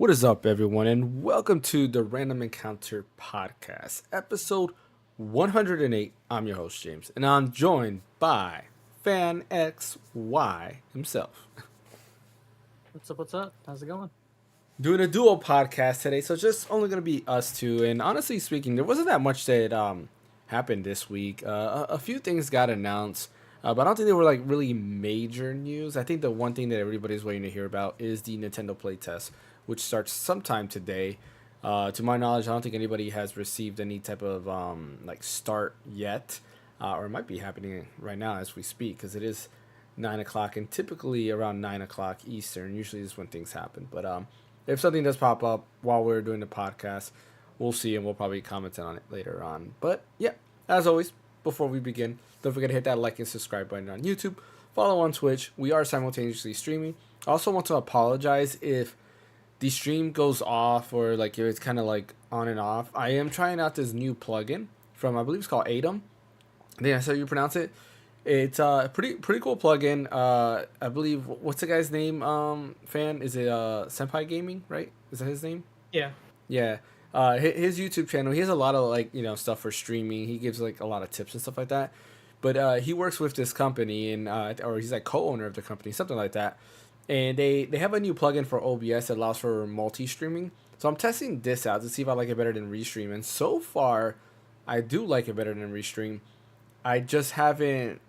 What is up, everyone, and welcome to the Random Encounter Podcast, episode 108. I'm your host, James, and I'm joined by Phaneckswhy himself. What's up? What's up? How's it going? Doing a duo podcast today, so it's just only going to be us two. And honestly speaking, there wasn't that much that happened this week. A few things got announced, but I don't think they were like really major news. I think the one thing that everybody's waiting to hear about is the Nintendo playtest, which starts sometime today. To my knowledge, I don't think anybody has received any type of like start yet, or it might be happening right now as we speak, because it is 9 o'clock, and typically around 9 o'clock Eastern, usually is when things happen. But if something does pop up while we're doing the podcast, we'll see, and we'll probably comment on it later on. But yeah, as always, before we begin, don't forget to hit that like and subscribe button on YouTube. Follow on Twitch. We are simultaneously streaming. I also want to apologize if the stream goes off or like if it's kind of like on and off. I am trying out this new plugin from, I believe it's called Atom. I think that's how you pronounce it. It's a pretty cool plugin. I believe, what's the guy's name? Fan, is it Senpai Gaming, right? Is that his name? Yeah. Yeah. His YouTube channel, he has a lot of like, stuff for streaming. He gives like a lot of tips and stuff like that. But he works with this company, and or he's like co-owner of the company, something like that. And they have a new plugin for OBS that allows for multi-streaming. So I'm testing this out to see if I like it better than Restream. And so far, I do like it better than Restream. I just haven't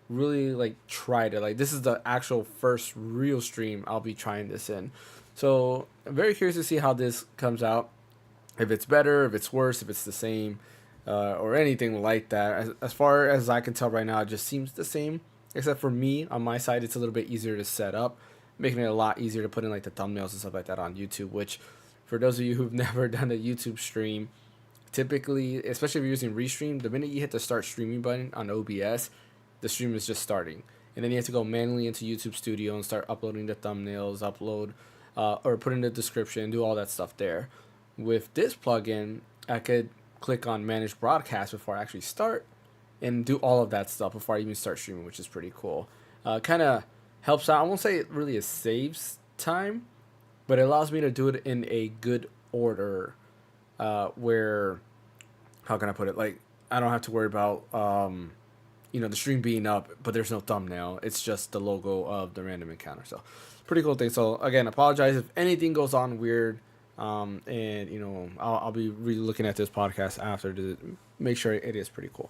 really like tried it. Like, this is the actual first real stream I'll be trying this in. So I'm very curious to see how this comes out. If it's better, if it's worse, if it's the same, or anything like that. As far as I can tell right now, it just seems the same. Except for me, on my side, it's a little bit easier to set up, making it a lot easier to put in like the thumbnails and stuff like that on YouTube. Which, for those of you who've never done a YouTube stream, typically, especially if you're using Restream, the minute you hit the start streaming button on OBS, the stream is just starting, and then you have to go manually into YouTube Studio and start uploading the thumbnails, or put in the description, do all that stuff there. With this plugin, I could click on Manage Broadcast before I actually start, and do all of that stuff before I even start streaming, which is pretty cool. Kind of helps out. I won't say it really saves time, but it allows me to do it in a good order, where, how can I put it? Like, I don't have to worry about the stream being up, but there's no thumbnail. It's just the logo of the random encounter. So, pretty cool thing. So again, apologize if anything goes on weird. And I'll be really looking at this podcast after to make sure it is pretty cool.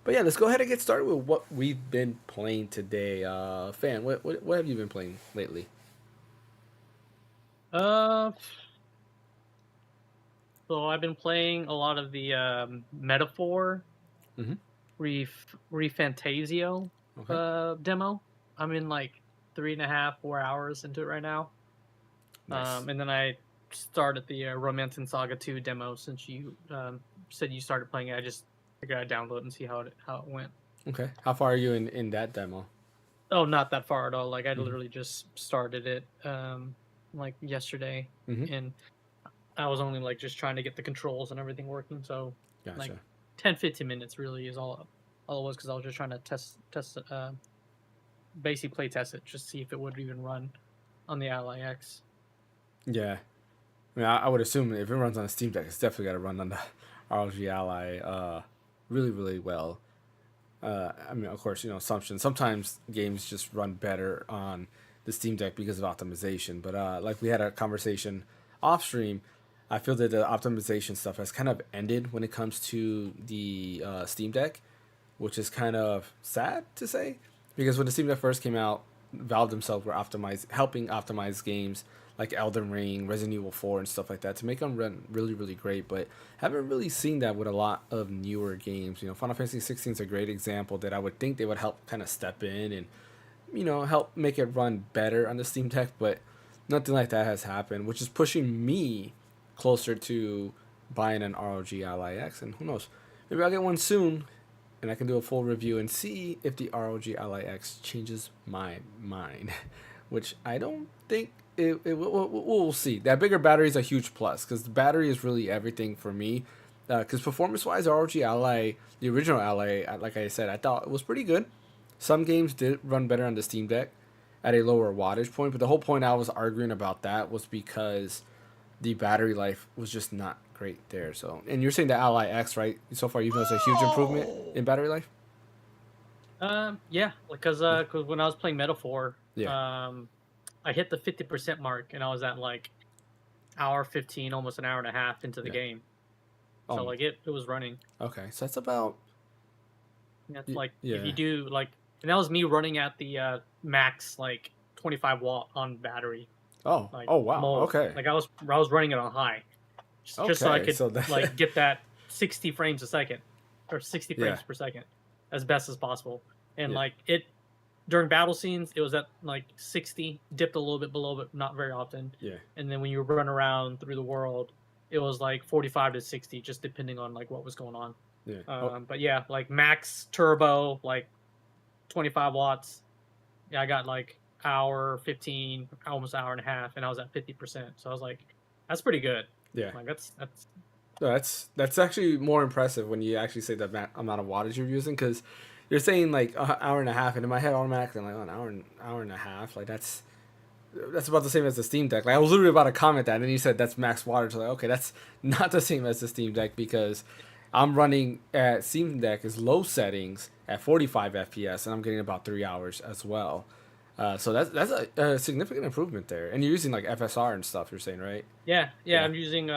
But yeah, let's go ahead and get started with what we've been playing today. Fan, what have you been playing lately? So I've been playing a lot of the Metaphor Refantasio demo. I'm in like 3.5, 4 hours into it right now. Nice. And then I started the Romance and Saga 2 demo since you said you started playing it. I gotta download and see how it went. Okay. How far are you in that demo? Oh, not that far at all. Like, I literally just started it like yesterday, and I was only like just trying to get the controls and everything working. So Gotcha. like 10-15 minutes really is all it was, because I was just trying to test basically play test it, just see if it would even run on the Ally X. Yeah. I mean, I would assume if it runs on a Steam Deck, it's definitely got to run on the ROG Ally really, really well. I mean, of course, assumption. Sometimes games just run better on the Steam Deck because of optimization. But like we had a conversation off stream, I feel that the optimization stuff has kind of ended when it comes to the Steam Deck, which is kind of sad to say. Because when the Steam Deck first came out, Valve themselves were helping optimize games like Elden Ring, Resident Evil 4, and stuff like that to make them run really, really great. But haven't really seen that with a lot of newer games. Final Fantasy XVI is a great example that I would think they would help kind of step in and, help make it run better on the Steam Deck. But nothing like that has happened, which is pushing me closer to buying an ROG Ally X. And who knows, maybe I'll get one soon, and I can do a full review and see if the ROG Ally X changes my mind, which I don't think we'll see. That bigger battery is a huge plus, because the battery is really everything for me. Because performance-wise, ROG Ally, the original Ally, like I said, I thought it was pretty good. Some games did run better on the Steam Deck at a lower wattage point, but the whole point I was arguing about that was because the battery life was just not great there. So, and you're saying the Ally X, right? So far, you've noticed a huge improvement in battery life. Yeah, because Yeah. when I was playing Metaphor, Yeah. I hit the 50% mark, and I was at like hour 15, almost an hour and a half into the Yeah. game. So Oh. like it was running. Okay. So that's about. That's like if you Yeah. do like, and that was me running at the max like 25 watt on battery, Oh. like Oh. Wow. mode. Okay. Like I was running it on high, just so I Okay. could So that. like get that 60 frames a second or 60 Yeah. frames per second as best as possible. And Yeah. like it during battle scenes, it was at like 60, dipped a little bit below, but not very often. Yeah. And then when you run around through the world, it was like 45 to 60, just depending on like what was going on. Yeah. Oh. But yeah, like max turbo, like 25 watts. Yeah, I got like hour 15, almost hour and a half, and I was at 50%. So I was like, that's pretty good. Yeah. Like that's No, that's actually more impressive when you actually say the amount of wattage you're using, because you're saying like an hour and a half, and in my head automatically I'm like, oh, an hour and a half, like that's about the same as the Steam Deck. Like I was literally about to comment that, and then you said that's max wattage. Like okay, that's not the same as the Steam Deck, because I'm running at Steam Deck is low settings at 45 FPS, and I'm getting about 3 hours as well. So that's a significant improvement there, and you're using like FSR and stuff. You're saying, right? yeah. Yeah. I'm using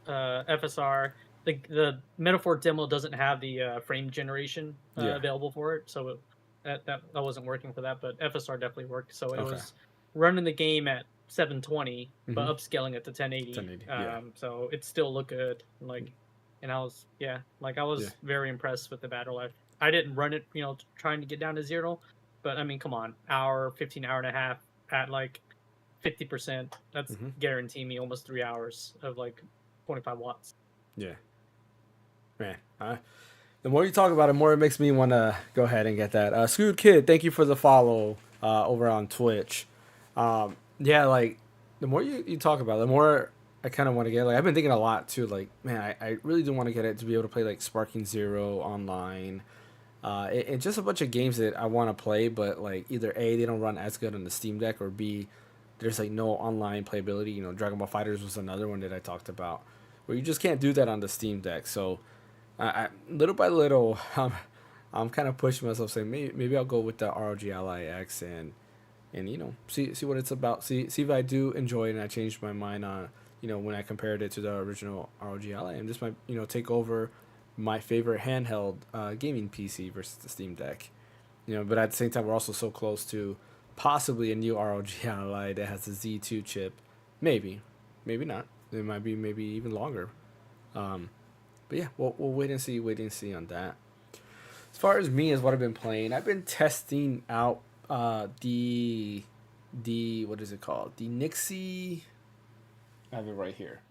FSR. The Metaphor demo doesn't have the frame generation Yeah. available for it, so that wasn't working for that. But FSR definitely worked. So it Okay. was running the game at 720, but Mm-hmm. upscaling it to 1080. 1080. Yeah. So it still looked good. Like, and I was Yeah. very impressed with the battery life. I didn't run it, trying to get down to zero, but I mean, come on, hour 15, hour and a half at like 50%. That's Mm-hmm. guaranteeing me almost 3 hours of like 25 watts. Yeah. Man, the more you talk about it, the more it makes me want to go ahead and get that. Scoot Kid, thank you for the follow over on Twitch. Yeah, like the more you talk about it, the more I kind of want to get. Like I've been thinking a lot too. Like man, I really do want to get it to be able to play like Sparking Zero online. And just a bunch of games that I want to play, but like either A, they don't run as good on the Steam Deck, or B, there's like no online playability. You know, Dragon Ball Fighters was another one that I talked about, where you just can't do that on the Steam Deck. So little by little, I'm kind of pushing myself, saying maybe I'll go with the ROG Ally X and see what it's about. See if I do enjoy it, and I changed my mind on when I compared it to the original ROG Ally, and this might take over my favorite handheld gaming PC versus the Steam Deck. But at the same time, we're also so close to possibly a new ROG Ally that has a Z2 chip. Maybe not. It might be maybe even longer. But yeah, we'll wait and see on that. As far as me, as what I've been playing, I've been testing out the what is it called? The Nixie. I have it right here.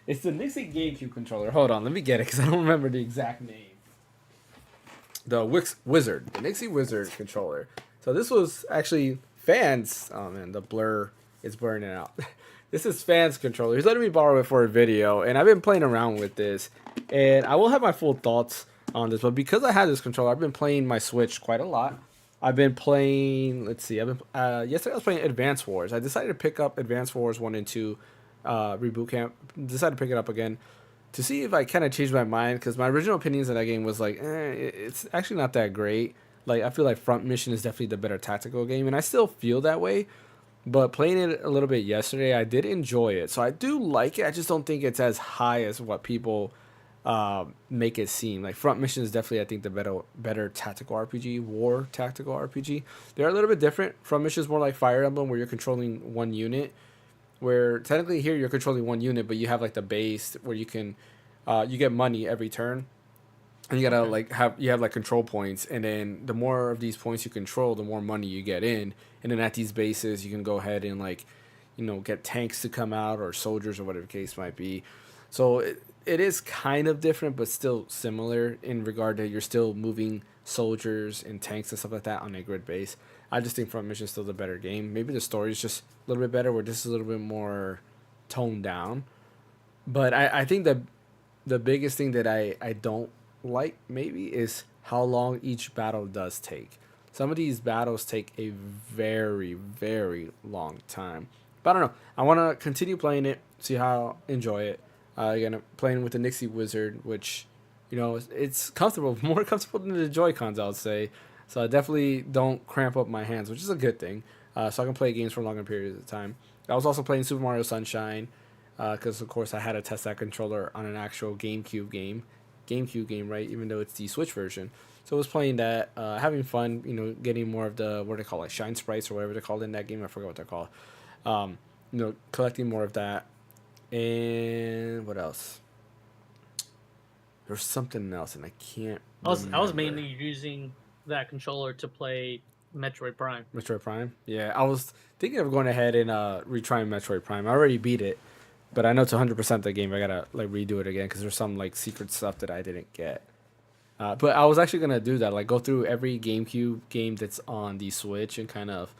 It's the Nixie GameCube controller. Hold on, let me get it because I don't remember the exact name. The Wizard, the Nixie Wizard controller. So this was actually fans. Oh man, the blur is blurring it out. This is fans controller. He's letting me borrow it for a video, and I've been playing around with this, and I will have my full thoughts on this. But because I had this controller, I've been playing my Switch quite a lot. I've been playing. Let's see. Yesterday I was playing Advance Wars. I decided to pick up Advance Wars 1 and 2 reboot camp. Decided to pick it up again to see if I kind of changed my mind, because my original opinions of that game was like, it's actually not that great. Like I feel like Front Mission is definitely the better tactical game, and I still feel that way. But playing it a little bit yesterday, I did enjoy it. So I do like it. I just don't think it's as high as what people make it seem. Like Front Mission is definitely, I think, the better tactical RPG, war tactical RPG. They're a little bit different. Front Mission is more like Fire Emblem, where you're controlling one unit. Where technically here you're controlling one unit, but you have like the base where you can, you get money every turn. And you gotta have control points, and then the more of these points you control, the more money you get in. And then at these bases, you can go ahead and get tanks to come out, or soldiers, or whatever the case might be. So it is kind of different, but still similar in regard to you're still moving soldiers and tanks and stuff like that on a grid base. I just think Front Mission is still the better game. Maybe the story is just a little bit better, where this is a little bit more toned down. But I think the biggest thing that I don't like maybe is how long each battle does take. Some of these battles take a very, very long time, But I don't know. I want to continue playing it, see how I enjoy it. Again, I'm playing with the Nixie Wizard, which, it's comfortable, more comfortable than the Joy-Cons, I would say. So I definitely don't cramp up my hands, which is a good thing. So I can play games for longer periods of time. I was also playing Super Mario Sunshine, because of course I had to test that controller on an actual GameCube game, right? Even though it's the Switch version. So I was playing that, having fun, getting more of the, what do they call it, Shine Sprites or whatever they're called in that game. I forgot what they're called. Collecting more of that. And what else? There's something else, and I can't. I was mainly using that controller to play Metroid Prime. Metroid Prime? Yeah, I was thinking of going ahead and retrying Metroid Prime. I already beat it, but I know it's 100% the game. I gotta redo it again because there's some secret stuff that I didn't get. But I was actually gonna do that, go through every GameCube game that's on the Switch and kind of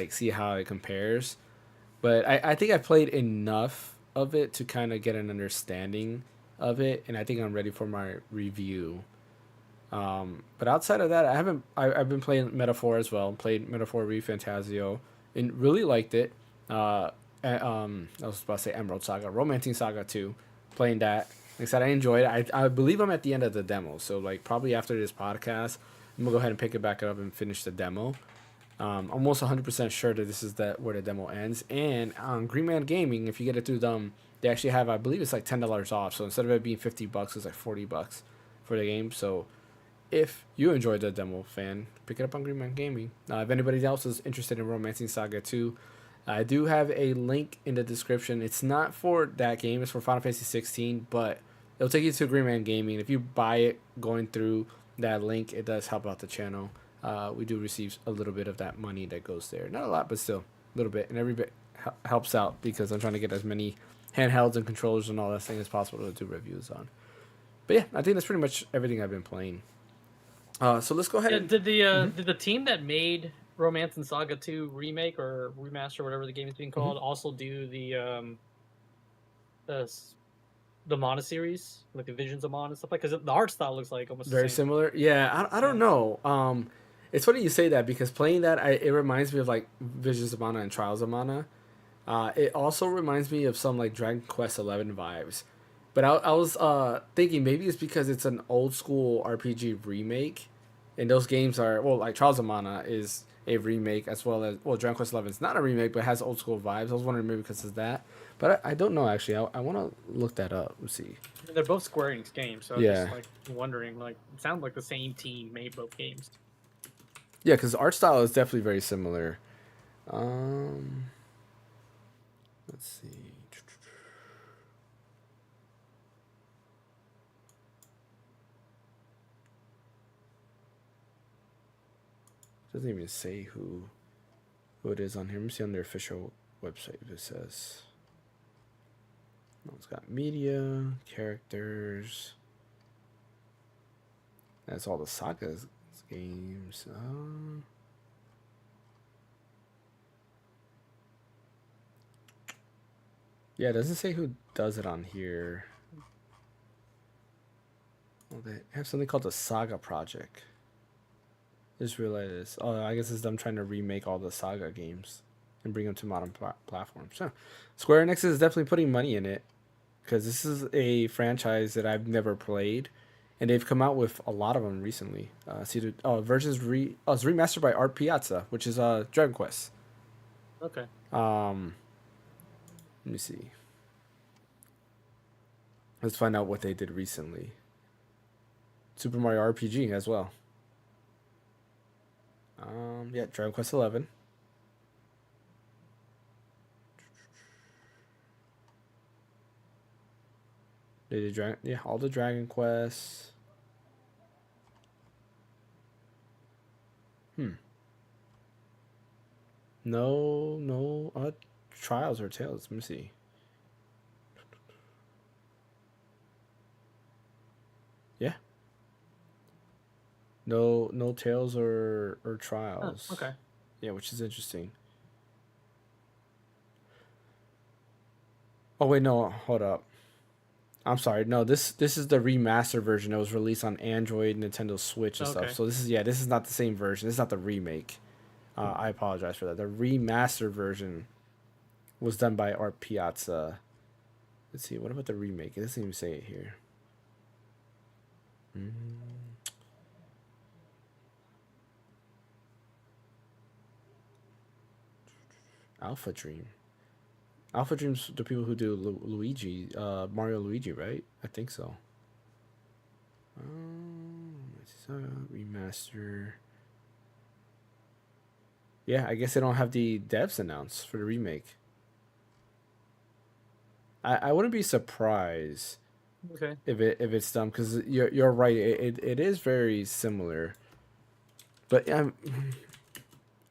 see how it compares. But I think I played enough of it to kind of get an understanding of it, and I think I'm ready for my review. But outside of that, I've been playing Metaphor as well. Played Metaphor ReFantazio and really liked it. I was about to say Emerald Saga, Romancing Saga 2. Playing that. Like I said, I enjoyed it. I believe I'm at the end of the demo, so probably after this podcast, I'm gonna go ahead and pick it back up and finish the demo. I'm almost 100% sure that this is where the demo ends. And on Green Man Gaming, if you get it through them, they actually have, I believe it's $10 off. So instead of it being $50, it's $40 for the game. So if you enjoyed the demo, fan, pick it up on Green Man Gaming. If anybody else is interested in Romancing Saga 2, I do have a link in the description. It's not for that game, it's for Final Fantasy 16, but it'll take you to Green Man Gaming. If you buy it going through that link, it does help out the channel. We do receive a little bit of that money that goes there. Not a lot, but still a little bit. And every bit helps out because I'm trying to get as many handhelds and controllers and all that thing as possible to do reviews on. But yeah, I think that's pretty much everything I've been playing. So let's go ahead. And did the team that made Romancing Saga 2 remake or remaster, whatever the game is being called, also do the Mana series, like the Visions of Mana and stuff because the art style looks like almost very similar. Yeah, I don't know. It's funny you say that because playing that, it reminds me of Visions of Mana and Trials of Mana. It also reminds me of some Dragon Quest XI vibes. But I was thinking maybe it's because it's an old school RPG remake, and those games are Trials of Mana is a remake as well as Dragon Quest XI is not a remake but has old school vibes. I was wondering maybe because of that, but I don't know actually. I want to look that up. Let's see. They're both Square Enix games, so yeah. I'm just wondering it sounds like the same team made both games. Yeah, because art style is definitely very similar. Let's see. Doesn't even say who it is on here. Let me see on their official website if it says. No, it's got media, characters. That's all the Saga's games. Yeah, it doesn't say who does it on here. Well, they have something called the Saga Project. Just realized this. Oh, I guess it's them trying to remake all the Saga games and bring them to modern platforms. So, Square Enix is definitely putting money in it because this is a franchise that I've never played, and they've come out with a lot of them recently. It's remastered by Art Piazza, which is Dragon Quest. Okay. Let me see. Let's find out what they did recently. Super Mario RPG as well. Yeah, Dragon Quest XI. They did all the Dragon Quests. No, Trials or Tales. Let me see. Yeah. No Tales or Trials. Oh, okay. Yeah, which is interesting. Oh wait, no, hold up. I'm sorry. No, this is the remaster version that was released on Android, Nintendo Switch, and stuff. So this is not the same version. This is not the remake. I apologize for that. The remastered version was done by Art Piazza. Let's see. What about the remake? It doesn't even say it here. Alpha Dream. Alpha Dream's the people who do Luigi, Mario Luigi, right? I think so. Remaster. Yeah, I guess they don't have the devs announced for the remake. I wouldn't be surprised if it's done, because you're right, it is very similar, but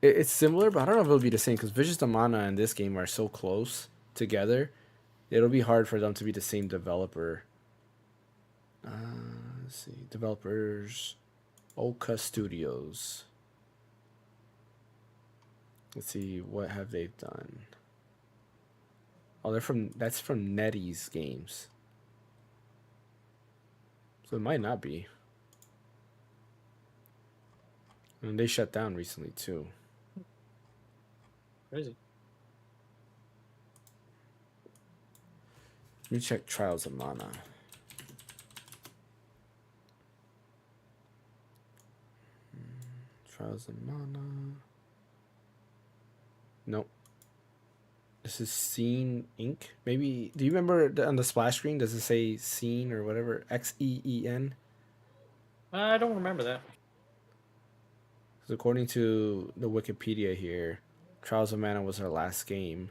it's similar, but I don't know if it'll be the same, because Vicious and Mana and this game are so close together. It'll be hard for them to be the same developer. Let's see, developers, Oka Studios. Let's see, what have they done? Oh, that's from NetEase Games. So it might not be. And they shut down recently too. Crazy. Let me check Trials of Mana. Trials of Mana. Nope. This is Scene Inc. Maybe. Do you remember on the splash screen? Does it say Scene or whatever? XEEN? I don't remember that. Because according to the Wikipedia here, Trials of Mana was our last game.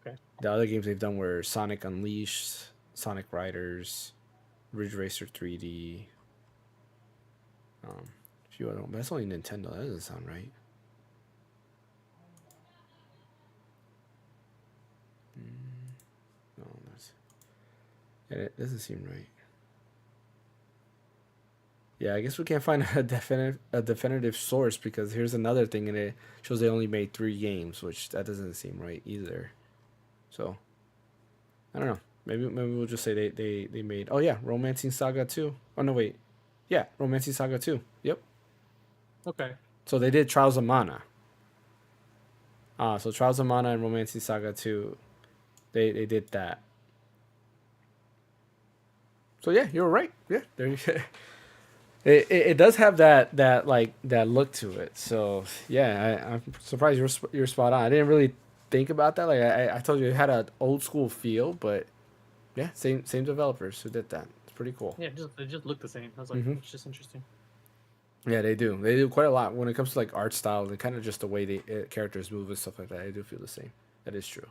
Okay. The other games they've done were Sonic Unleashed, Sonic Riders, Ridge Racer 3D. A few other ones. But that's only Nintendo. That doesn't sound right. No, it doesn't seem right. Yeah, I guess we can't find a definitive source, because here's another thing, and it shows they only made 3 games, which that doesn't seem right either. So, I don't know. Maybe we'll just say they made. Oh yeah, Romancing Saga 2. Oh no, wait. Yeah, Romancing Saga 2. Yep. Okay. So they did Trials of Mana. So Trials of Mana and Romancing Saga 2, they did that. So yeah, you're right. Yeah, there you go. It does have that look to it. So yeah, I'm surprised you're spot on. I didn't really think about that. Like I told you, it had an old school feel, but yeah, same developers who did that. It's pretty cool. Yeah, they just look the same. I was like, it's just interesting. Yeah, they do. They do quite a lot when it comes to like art style and kind of just the way the characters move and stuff like that. I do feel the same. That is true.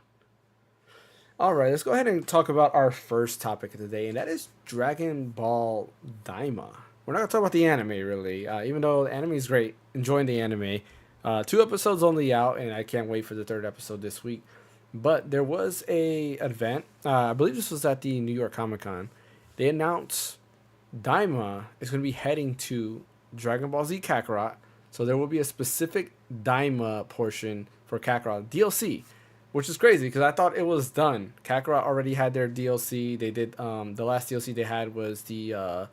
All right, let's go ahead and talk about our first topic of the day, and that is Dragon Ball Daima. We're not going to talk about the anime, really, even though the anime is great. Enjoying the anime. 2 episodes only out, and I can't wait for the 3rd episode this week. But there was a event. I believe this was at the New York Comic Con. They announced Daima is going to be heading to Dragon Ball Z Kakarot. So there will be a specific Daima portion for Kakarot DLC, which is crazy because I thought it was done. Kakarot already had their DLC. They did the last DLC they had was the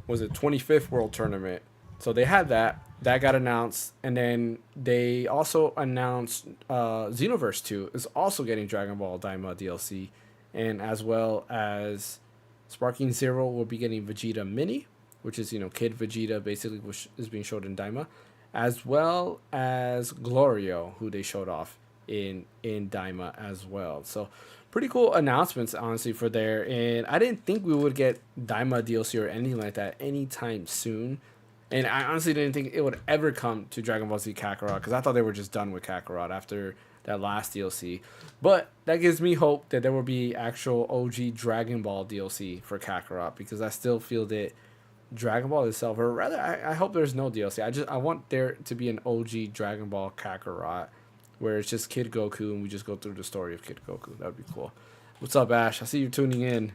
25th World Tournament. So they had that. That got announced, and then they also announced Xenoverse 2 is also getting Dragon Ball Daima DLC, and as well as Sparking Zero will be getting Vegeta Mini, which is Kid Vegeta basically, which is being showed in Daima, as well as Glorio, who they showed off in Daima as well. So pretty cool announcements, honestly, for there. And I didn't think we would get Daima DLC or anything like that anytime soon. And I honestly didn't think it would ever come to Dragon Ball Z Kakarot, because I thought they were just done with Kakarot after that last DLC. But that gives me hope that there will be actual OG Dragon Ball DLC for Kakarot, because I still feel that Dragon Ball itself, or rather, I hope there's no DLC. I want there to be an OG Dragon Ball Kakarot, where it's just Kid Goku and we just go through the story of Kid Goku. That would be cool. What's up, Ash? I see you tuning in.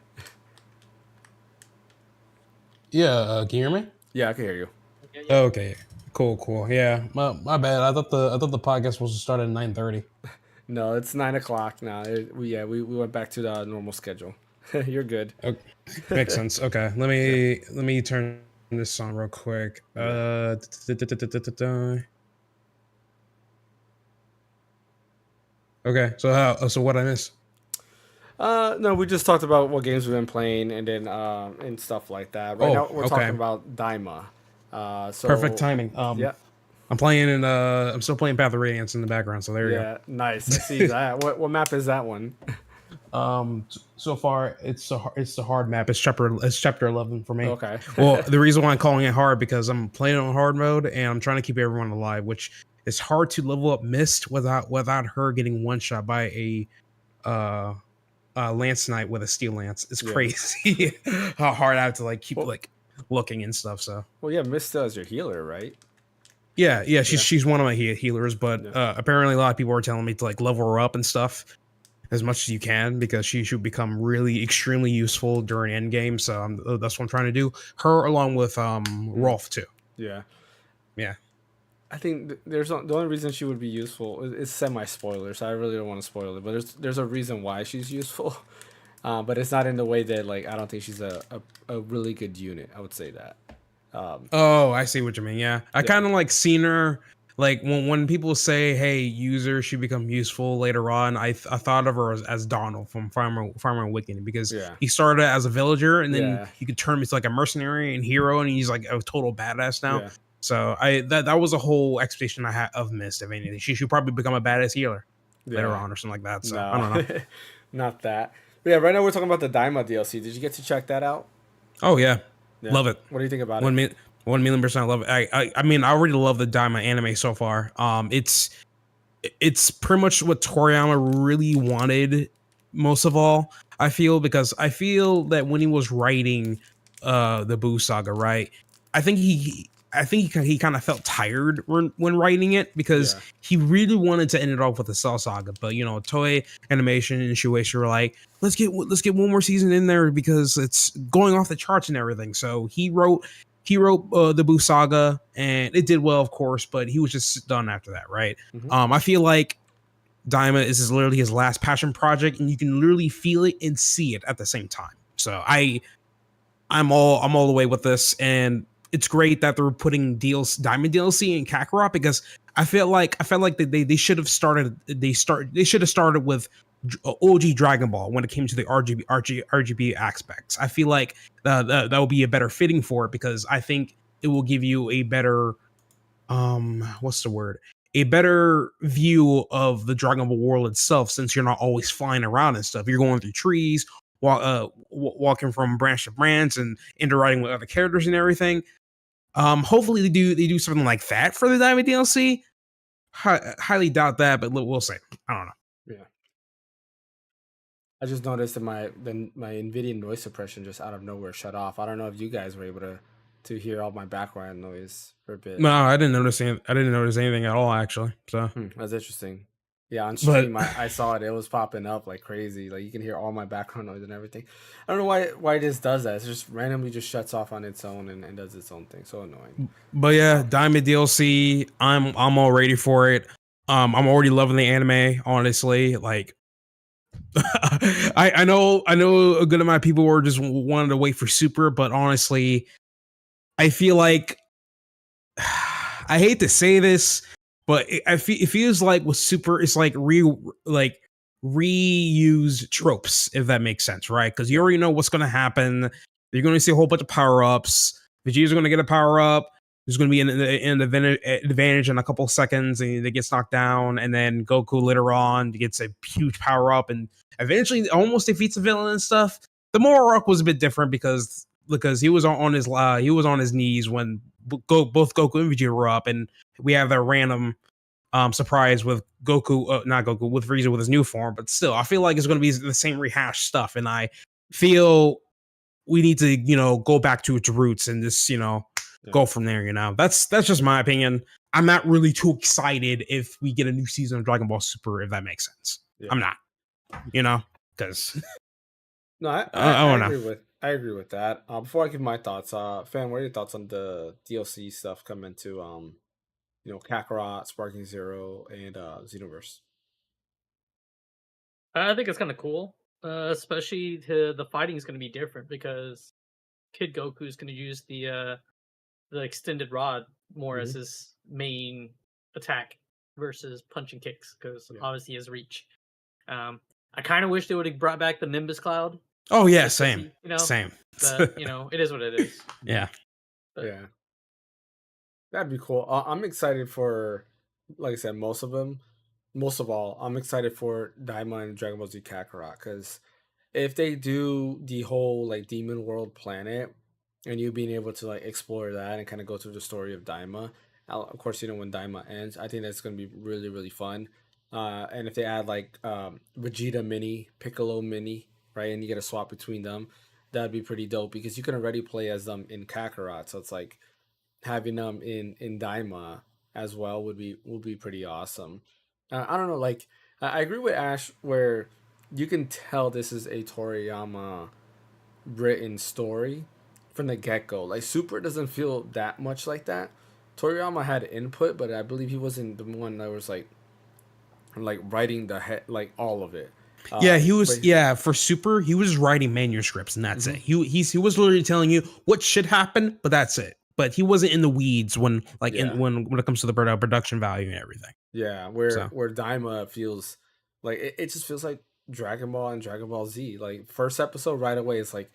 Yeah, can you hear me? Yeah, I can hear you. Okay, cool. Yeah, my bad. I thought the podcast was supposed to start at 9:30. No, it's 9:00 now. We went back to the normal schedule. You're good. Okay. Makes sense. Okay, let me turn this on real quick. Okay, Okay, so what I miss? No, we just talked about what games we've been playing, and then and stuff like that. Right Oh, now, we're talking okay. about Daima. Perfect So timing. yeah, I'm still playing Path of Radiance in the background, so there you yeah, nice. I see that. What map is that one? go. So far it's the hard map. It's chapter 11 for me. Okay. Well, the reason why I'm calling it hard because I'm playing on hard mode and I'm trying to keep everyone alive, which is hard to level up Mist without her getting one shot by uh lance knight with a steel lance. It's Yeah. crazy how hard I have to like keep Well- like looking and stuff. So Well, yeah, Mista is your healer, right? yeah, she's one of my healers, but Yeah. apparently a lot of people are telling me to like level her up and stuff as much as you can because she should become really extremely useful during endgame. So that's what I'm trying to do. Her along with Rolf too. Yeah. Yeah. I think the only reason she would be useful is semi-spoiler, so I really don't want to spoil it. But there's a reason why she's useful, but it's not in the way that like I don't think she's a really good unit. I would say that. Oh, I see what you mean. Yeah, I kind of like seen her like when people say, "Hey, user should become useful later on." I thought of her as Donald from Farmer Awakening because Yeah. he started as a villager and then Yeah. you could turn him into like a mercenary and hero, and he's like a total badass now. Yeah. So that was a whole expectation I had of Mist. If anything, she should probably become a badass healer later on or something like that. So No, I don't know. not that. But yeah, right now we're talking about the Daima DLC. Did you get to check that out? Oh yeah, Yeah. love it. What do you think about it? 1,000,000% love it. I mean, I already love the Daima anime so far. It's pretty much what Toriyama really wanted most of all. I feel because I feel that when he was writing the Boo Saga, right? I think he kind of felt tired when writing it because Yeah. he really wanted to end it off with the Cell Saga, but you know, Toei Animation and Shueisha were like, let's get one more season in there because it's going off the charts and everything. So he wrote the Boo Saga, and it did well, of course, but he was just done after that, right? Mhm. I feel like Daima is literally his last passion project, and you can literally feel it and see it at the same time. So I'm all the way with this, and it's great that they're putting Diamond DLC in Kakarot because I felt like they should have started with OG Dragon Ball when it came to the RGB aspects. I feel like that will be a better fitting for it because I think it will give you a better what's the word? A better view of the Dragon Ball world itself since you're not always flying around and stuff. You're going through trees, walking from branch to branch and interacting with other characters and everything. Hopefully they do something like that for the Diamond DLC. Highly doubt that, but we'll see. I don't know. Yeah. I just noticed that my NVIDIA noise suppression just out of nowhere shut off. I don't know if you guys were able to hear all my background noise for a bit. No, I didn't notice anything at all actually. So, That's interesting. Yeah, on but stream I saw it. It was popping up like crazy. Like you can hear all my background noise and everything. I don't know why it just does that. It's just randomly just shuts off on its own and does its own thing. So annoying. But yeah, Diamond DLC, I'm all ready for it. I'm already loving the anime, honestly. Like I know a good amount of people were just wanted to wait for Super, but honestly, I feel like I hate to say this, but it feels like with Super, it's like reuse tropes, if that makes sense, right? Because you already know what's going to happen. You're going to see a whole bunch of power ups. Vegeta's going to get a power up. There's going to be an advantage in a couple seconds, and it gets knocked down. And then Goku later on gets a huge power up, and eventually almost defeats the villain and stuff. The moral arc was a bit different because he was on his knees when both Goku and Vegeta were up, and we have that random surprise with Goku, not Goku, with Frieza with his new form. But still, I feel like it's going to be the same rehashed stuff, and I feel we need to go back to its roots and just go from there. That's just my opinion. I'm not really too excited if we get a new season of Dragon Ball Super, if that makes sense. Yeah. I'm not, because no, I agree with that. Before I give my thoughts, Fan, what are your thoughts on the DLC stuff coming to Kakarot, Sparking Zero, and Xenoverse? I think it's kind of cool, especially the fighting is going to be different because Kid Goku is going to use the extended rod more as his main attack versus punching kicks because obviously he has reach. I kind of wish they would have brought back the Nimbus Cloud. Oh yeah, same. Same. But it is what it is. Yeah. But, yeah. That'd be cool. I'm excited for, like I said, most of them. Most of all, I'm excited for Daima and Dragon Ball Z Kakarot, because if they do the whole like Demon World planet, and you being able to like explore that and kind of go through the story of Daima, of course, when Daima ends, I think that's going to be really, really fun. And if they add like Vegeta Mini, Piccolo Mini, right, and you get a swap between them, that'd be pretty dope, because you can already play as them in Kakarot, so it's like having them in Daima as well would be pretty awesome. I don't know, like I agree with Ash where you can tell this is a Toriyama written story from the get go. Like Super doesn't feel that much like that. Toriyama had input, but I believe he wasn't the one that was like writing the head, like all of it. Yeah, he was. For Super, he was writing manuscripts, and that's it. He was literally telling you what should happen, but that's it. But he wasn't in the weeds when when it comes to the production value and everything. Yeah, where Daima feels like it just feels like Dragon Ball and Dragon Ball Z. Like first episode right away, it's like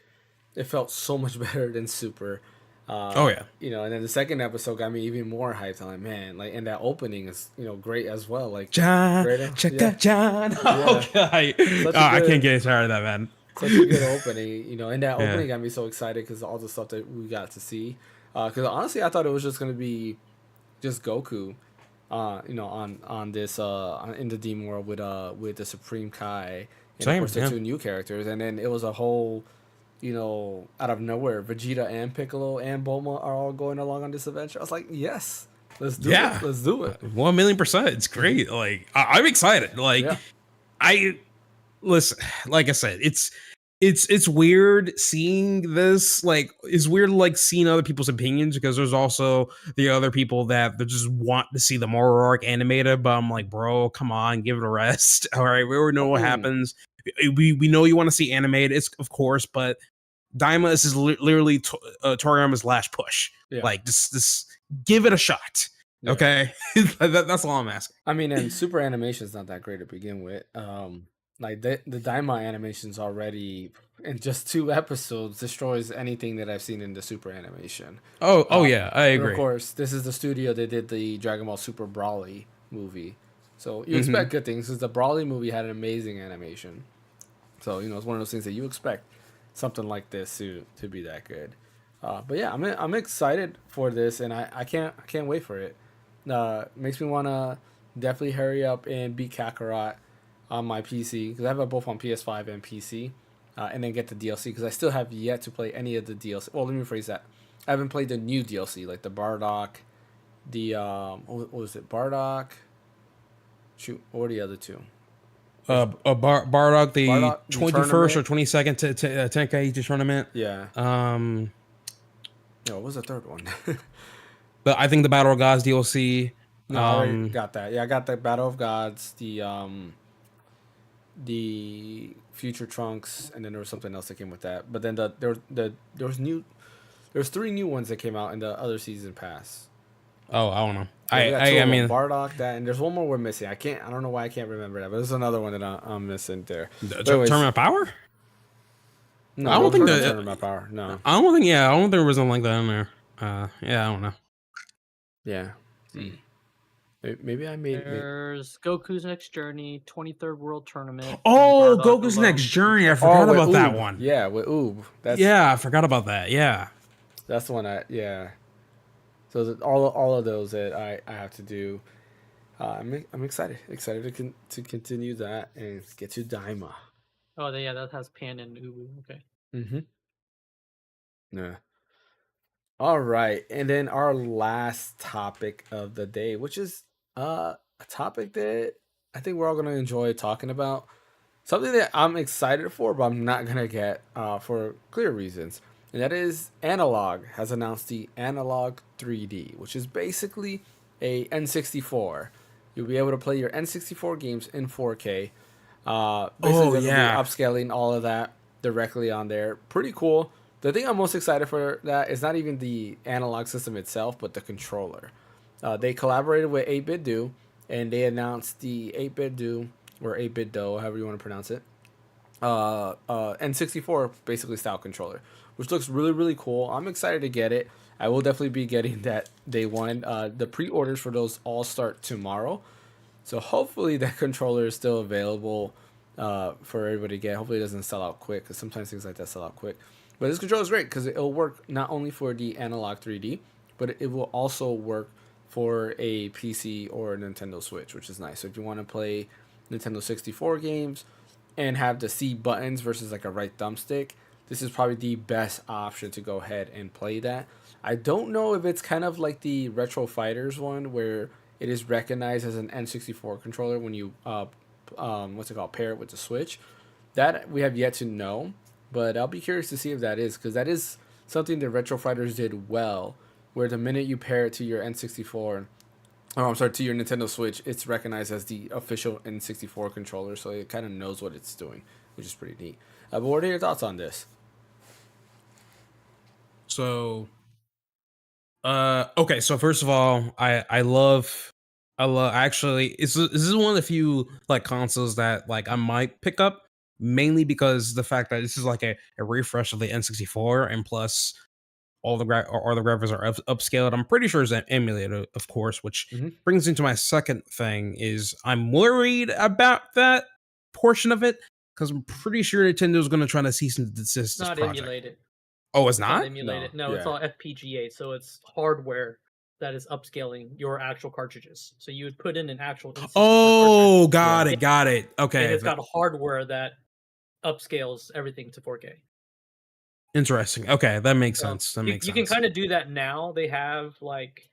it felt so much better than Super. And then the second episode got me even more hyped. I'm like, man, like, and that opening is great as well. Like John, check that John. Okay, I can't get tired of that, man. Such a good opening, and that opening got me so excited because all the stuff that we got to see. Because honestly, I thought it was just gonna be just Goku, on this in the Demon World with the Supreme Kai and of course the two new characters, and then it was a whole. Out of nowhere, Vegeta and Piccolo and Bulma are all going along on this adventure. I was like, yes, let's do it. Let's do it. 1,000,000%. It's great. Like, I'm excited. Like, listen, like I said, it's weird seeing this. Like, it's weird, like, seeing other people's opinions, because there's also the other people that they just want to see the Moro arc animated. But I'm like, bro, come on, give it a rest. All right, we already know what happens. We know you want to see animated, it's of course, but Daima is literally Toriyama's last push. Yeah. Like, just give it a shot. Yeah. Okay, that's all I'm asking. I mean, and Super animation is not that great to begin with. Like the Daima animations already in just 2 episodes destroys anything that I've seen in the Super animation. Oh yeah, I agree. Of course, this is the studio that did the Dragon Ball Super Broly movie, so you expect good things, because the Broly movie had an amazing animation. So it's one of those things that you expect something like this to be that good. But yeah, I'm excited for this, and I can't wait for it. Makes me want to definitely hurry up and beat Kakarot on my PC, because I have it both on PS5 and PC, and then get the DLC, because I still have yet to play any of the DLC. Well, let me rephrase that. I haven't played the new DLC, like the Bardock, the what was it? Bardock. Shoot, what were the other two? Bardock, the 21st or 22nd Tenkaichi tournament. Yeah. What was the third one? But I think the Battle of Gods DLC. No, I already got that. Yeah, I got the Battle of Gods, the Future Trunks, and then there was something else that came with that. But then there's 3 new ones that came out in the other season pass. Oh, I don't know. I mean, Bardock, that, and there's one more we're missing. I don't know why I can't remember that, but there's another one that I'm missing there. Tournament of Power? No, I don't think that Tournament of Power. No, I don't think there was something like that in there. I don't know. Yeah. Maybe I made. There's Goku's Next Journey, 23rd World Tournament. Oh, Goku's Next Journey! I forgot about that one. Yeah, with Oob. I forgot about that. Yeah, that's the one. So all of those that I have to do. I'm excited to continue that and get to Daima. Oh yeah, that has Pan and Ubu. Okay. Yeah. All right, and then our last topic of the day, which is a topic that I think we're all gonna enjoy talking about. Something that I'm excited for, but I'm not gonna get for clear reasons. And that is Analogue has announced the Analogue 3D, which is basically a N64. You'll be able to play your N64 games in 4K. Basically, be upscaling all of that directly on there. Pretty cool. The thing I'm most excited for that is not even the analog system itself, but the controller. They collaborated with 8BitDo, and they announced the 8BitDo or 8-bit DO, however you want to pronounce it. N64 basically style controller, which looks really, really cool. I'm excited to get it. I will definitely be getting that day one. The pre-orders for those all start tomorrow, so hopefully that controller is still available for everybody to get. Hopefully it doesn't sell out quick, because sometimes things like that sell out quick. But this controller is great because it'll work not only for the Analogue 3D, but it will also work for a PC or a Nintendo Switch, which is nice. So if you want to play Nintendo 64 games and have the C buttons versus like a right thumbstick, this is probably the best option to go ahead and play that. I don't know if it's kind of like the Retro Fighters one, where it is recognized as an N64 controller when you pair it with the Switch. That we have yet to know, but I'll be curious to see if that is, because that is something the Retro Fighters did well, where the minute you pair it to your N64, to your Nintendo Switch, it's recognized as the official N64 controller, so it kind of knows what it's doing, which is pretty neat. But what are your thoughts on this? So, okay. So first of all, I love actually. This is one of the few like consoles that like I might pick up, mainly because the fact that this is like a refresh of the N64, and plus all the graphics are upscaled. I'm pretty sure it's emulated, of course, which brings into my second thing is I'm worried about that portion of it, because I'm pretty sure Nintendo's going to try to cease and desist this project. Emulated. Oh, it's not? Emulated. No, it's all FPGA, so it's hardware that is upscaling your actual cartridges. So you would put in an actual. Oh, got it. Okay. And it's got hardware that upscales everything to 4K. Interesting. Okay, that makes sense. You can kind of do that now. They have like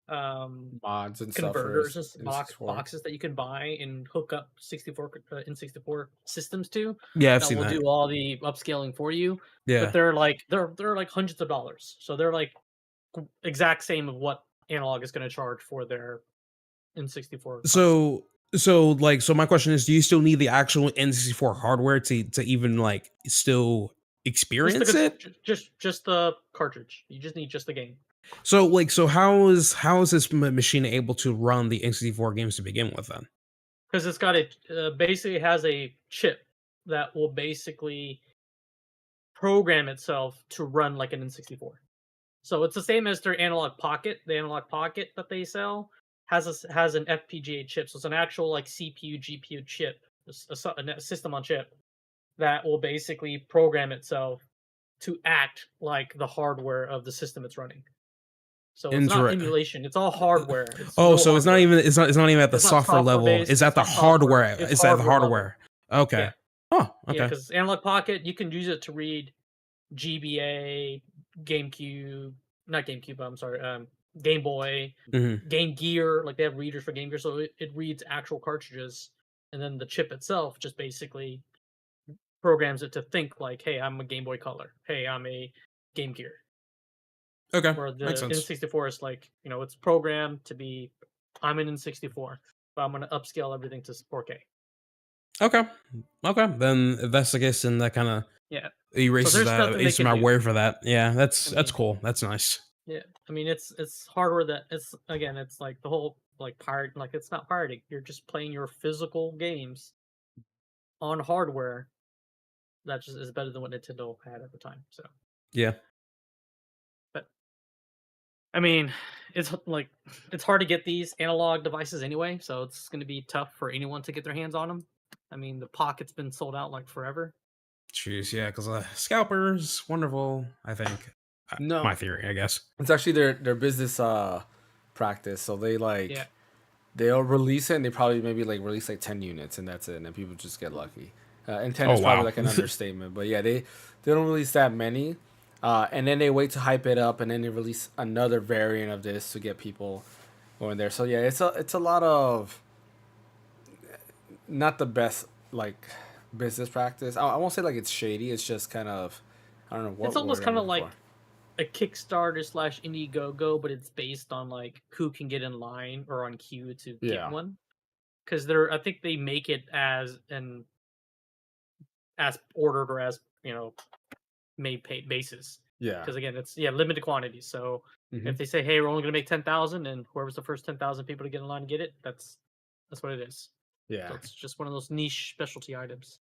mods and converters and boxes that you can buy and hook up N64 systems to. Yeah, I've seen that. Will do all the upscaling for you. Yeah, but they're like hundreds of dollars. So they're like exact same of what Analogue is going to charge for their N64. So my question is, do you still need the actual N64 hardware to even like still experience it? Just the cartridge. You just need just the game. So how is this machine able to run the N64 games to begin with then? Because it's got basically has a chip that will basically program itself to run like an N64. So it's the same as their Analogue Pocket. The Analogue Pocket that they sell has an FPGA chip. So it's an actual like CPU GPU chip, a system on chip that will basically program itself to act like the hardware of the system it's running. So it's not emulation; it's all hardware. So it's not even at the software level. It's at the hardware. It's at the hardware. Okay. Yeah. Oh, okay. Yeah, because Analogue Pocket, you can use it to read GBA, GameCube, not GameCube. I'm sorry, Game Boy, Game Gear. Like they have readers for Game Gear, so it reads actual cartridges, and then the chip itself just basically programs it to think like, "Hey, I'm a Game Boy Color. Hey, I'm a Game Gear." Okay, where the N64 is like, it's programmed to be, I'm an N64, but I'm going to upscale everything to 4K. Okay. Then if that's the case, then that kind of erases my worry for that. Yeah, that's cool. That's nice. Yeah, I mean it's hardware that it's like the whole like pirate, like it's not pirating. You're just playing your physical games on hardware that just is better than what Nintendo had at the time. So yeah. I mean, it's hard to get these analog devices anyway, so it's going to be tough for anyone to get their hands on them. I mean, the Pocket's been sold out like forever. Jeez, yeah, because scalpers, wonderful. I think. No, my theory, I guess. It's actually their business practice. So they they'll release it, and they probably maybe release 10 units, and that's it, and then people just get lucky. And 10 is probably an understatement, but yeah, they don't release that many. And then they wait to hype it up, and then they release another variant of this to get people going there. So yeah, it's a lot of not the best business practice. I won't say it's shady. It's just kind of, I don't know what. It's almost kind of like a Kickstarter / Indiegogo, but it's based on who can get in line or on queue to get one. Because I think they make it as ordered or as made paid basis. Yeah. Because again, it's limited quantities. So if they say, hey, we're only going to make 10,000, and whoever's the first 10,000 people to get in line and get it, that's what it is. Yeah. So it's just one of those niche specialty items.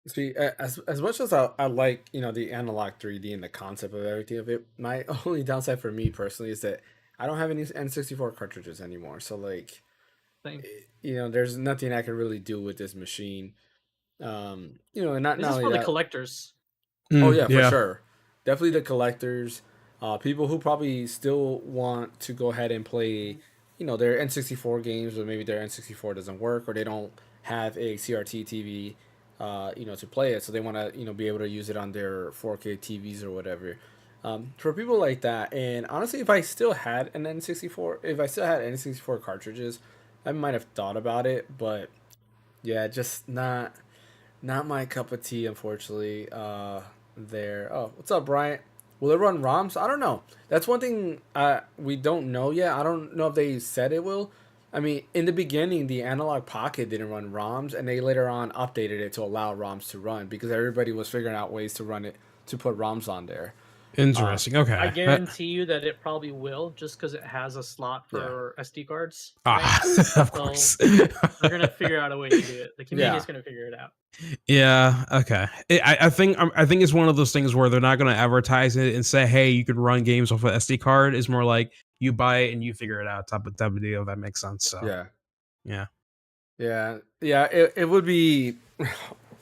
See, as much as I like, the analog 3D and the concept of everything of it, my only downside for me personally is that I don't have any N64 cartridges anymore. So like, Same. there's nothing I can really do with this machine. And not This is only for the that, collectors. oh yeah, for sure, definitely the collectors, people who probably still want to go ahead and play, their N64 games, or maybe their N64 doesn't work, or they don't have a CRT TV, to play it, so they want to, be able to use it on their 4K TVs or whatever. For people like that, and honestly, if I still had an N64, if I still had N64 cartridges, I might have thought about it, but yeah, just not my cup of tea, unfortunately. There. Oh, what's up, Bryant? Will it run ROMs? I don't know. That's one thing we don't know yet. I don't know if they said it will. I mean, in the beginning, the Analog Pocket didn't run ROMs, and they later on updated it to allow ROMs to run because everybody was figuring out ways to run it, to put ROMs on there. Interesting. Okay. I guarantee you that it probably will, just because it has a slot for SD cards. Right? Of course. They're gonna figure out a way to do it. The community is gonna figure it out. Yeah. Okay. I think it's one of those things where they're not going to advertise it and say, "Hey, you can run games off an SD card." It's more like you buy it and you figure it out. Type of deal. That makes sense. So. Yeah. It would be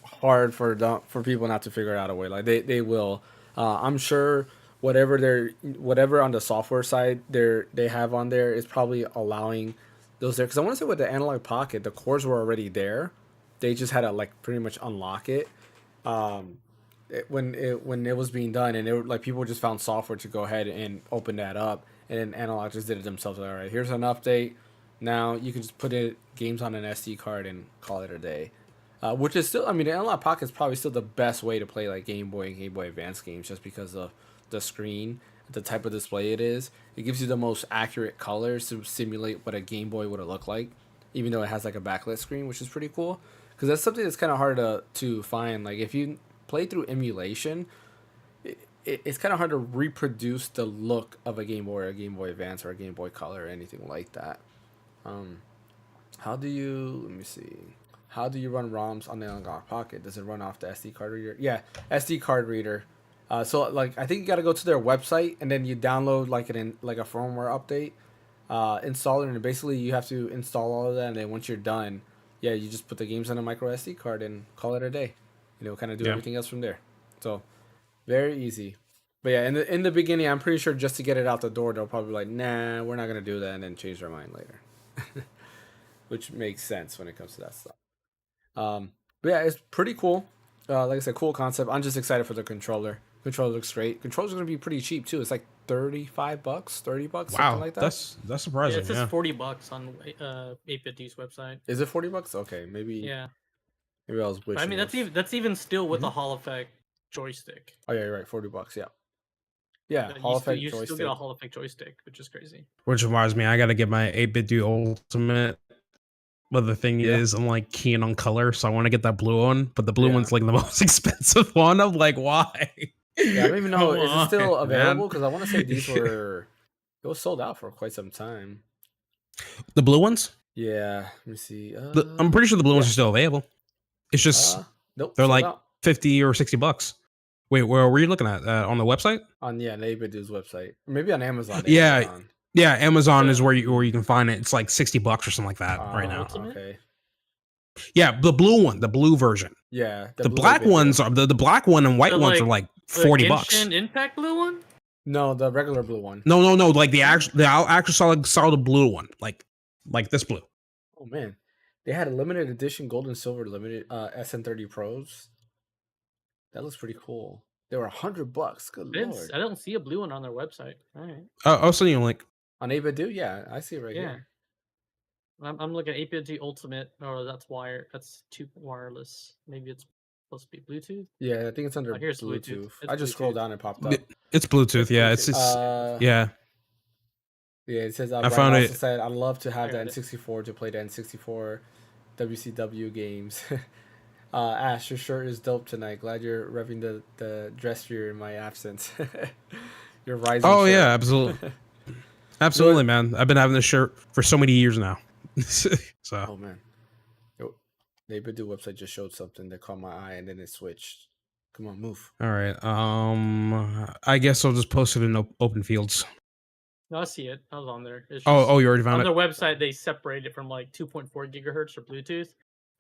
hard for people not to figure out a way. Like they will. I'm sure whatever on the software side they have on there is probably allowing those there. Because I want to say with the Analog Pocket, the cores were already there. They just had to like pretty much unlock it. When it was being done, and like people just found software to go ahead and open that up, and then Analog just did it themselves. Like, all right, here's an update. Now you can just put games on an SD card and call it a day. Which is still, I mean, the Analog Pocket is probably still the best way to play like Game Boy and Game Boy Advance games, just because of the screen, the type of display it is. It gives you the most accurate colors to simulate what a Game Boy would have looked like, even though it has like a backlit screen, which is pretty cool. Because that's something that's kind of hard to find. Like if you play through emulation, it's kind of hard to reproduce the look of a Game Boy or a Game Boy Advance or a Game Boy Color or anything like that. Let me see. How do you run ROMs on the Analog Pocket? Does it run off the SD card reader? Yeah, SD card reader. So like I think you got to go to their website and then you download like a firmware update, install it, and basically you have to install all of that, and then once you're done, yeah, you just put the games on a micro SD card and call it a day. Kind of do everything else from there. So very easy. But yeah, in the beginning, I'm pretty sure just to get it out the door, they'll probably be like, nah, we're not gonna do that, and then change their mind later. Which makes sense when it comes to that stuff. But yeah, it's pretty cool. Like I said, cool concept. I'm just excited for the controller. Controller looks great. Controller's gonna be pretty cheap too. It's like $35, $30, wow, something like that. That's surprising. Yeah, it says $40 on 8BitD's website. Is it $40? Okay, maybe. Yeah. Maybe I was wishing. I mean, that's even still with a Hall Effect joystick. Oh yeah, you're right. $40. Yeah. Yeah, Hall Effect you joystick. still get a Hall Effect joystick, which is crazy. Which reminds me, I got to get my 8BitD Ultimate. But the thing is, I'm like keen on color, so I want to get that blue one. But the blue one's like the most expensive one. I'm like, why? Yeah, I don't even know. Is it still available? Because I want to say these were. It was sold out for quite some time. The blue ones? Yeah. Let me see. I'm pretty sure the blue ones are still available. It's just nope. They're like out. $50 or $60. Wait, where were you looking at? On the website? On Neighbordude's website, or maybe on Amazon. Yeah, Amazon is where you can find it. It's like $60 or something like that right now. Okay. Yeah, the blue one, the blue version. Yeah, the black ones are the black one and white ones are like $40. Genshin Impact blue one? No, the regular blue one. No, like the actual solid blue one, like this blue. Oh man, they had a limited edition gold and silver limited SN30 Pros. That looks pretty cool. They were $100. Good lord! I don't see a blue one on their website. All right. I'll send you a link. On 8BitDo, yeah, I see it right here. I'm looking at 8BitD Ultimate. Oh, that's wire. That's wireless. Maybe it's supposed to be Bluetooth. Yeah, I think it's under here's Bluetooth. It's I just scrolled down and popped up. It's Bluetooth. Yeah, it's yeah. Yeah, it says. I found it. Said, I'd love to have the N64 to play the N64 WCW games. Ash, your shirt is dope tonight. Glad you're revving the dress here in my absence. Your rising. Oh shirt. Yeah, absolutely. Absolutely, man. I've been having this shirt for so many years now. So. Oh man. The 8BitDo website just showed something that caught my eye, and then it switched. Come on, move. All right. I guess I'll just post it in open fields. No, I see it. I was on there. It's just, Oh, you already found it? On their website, they separate it from like 2.4 gigahertz or Bluetooth,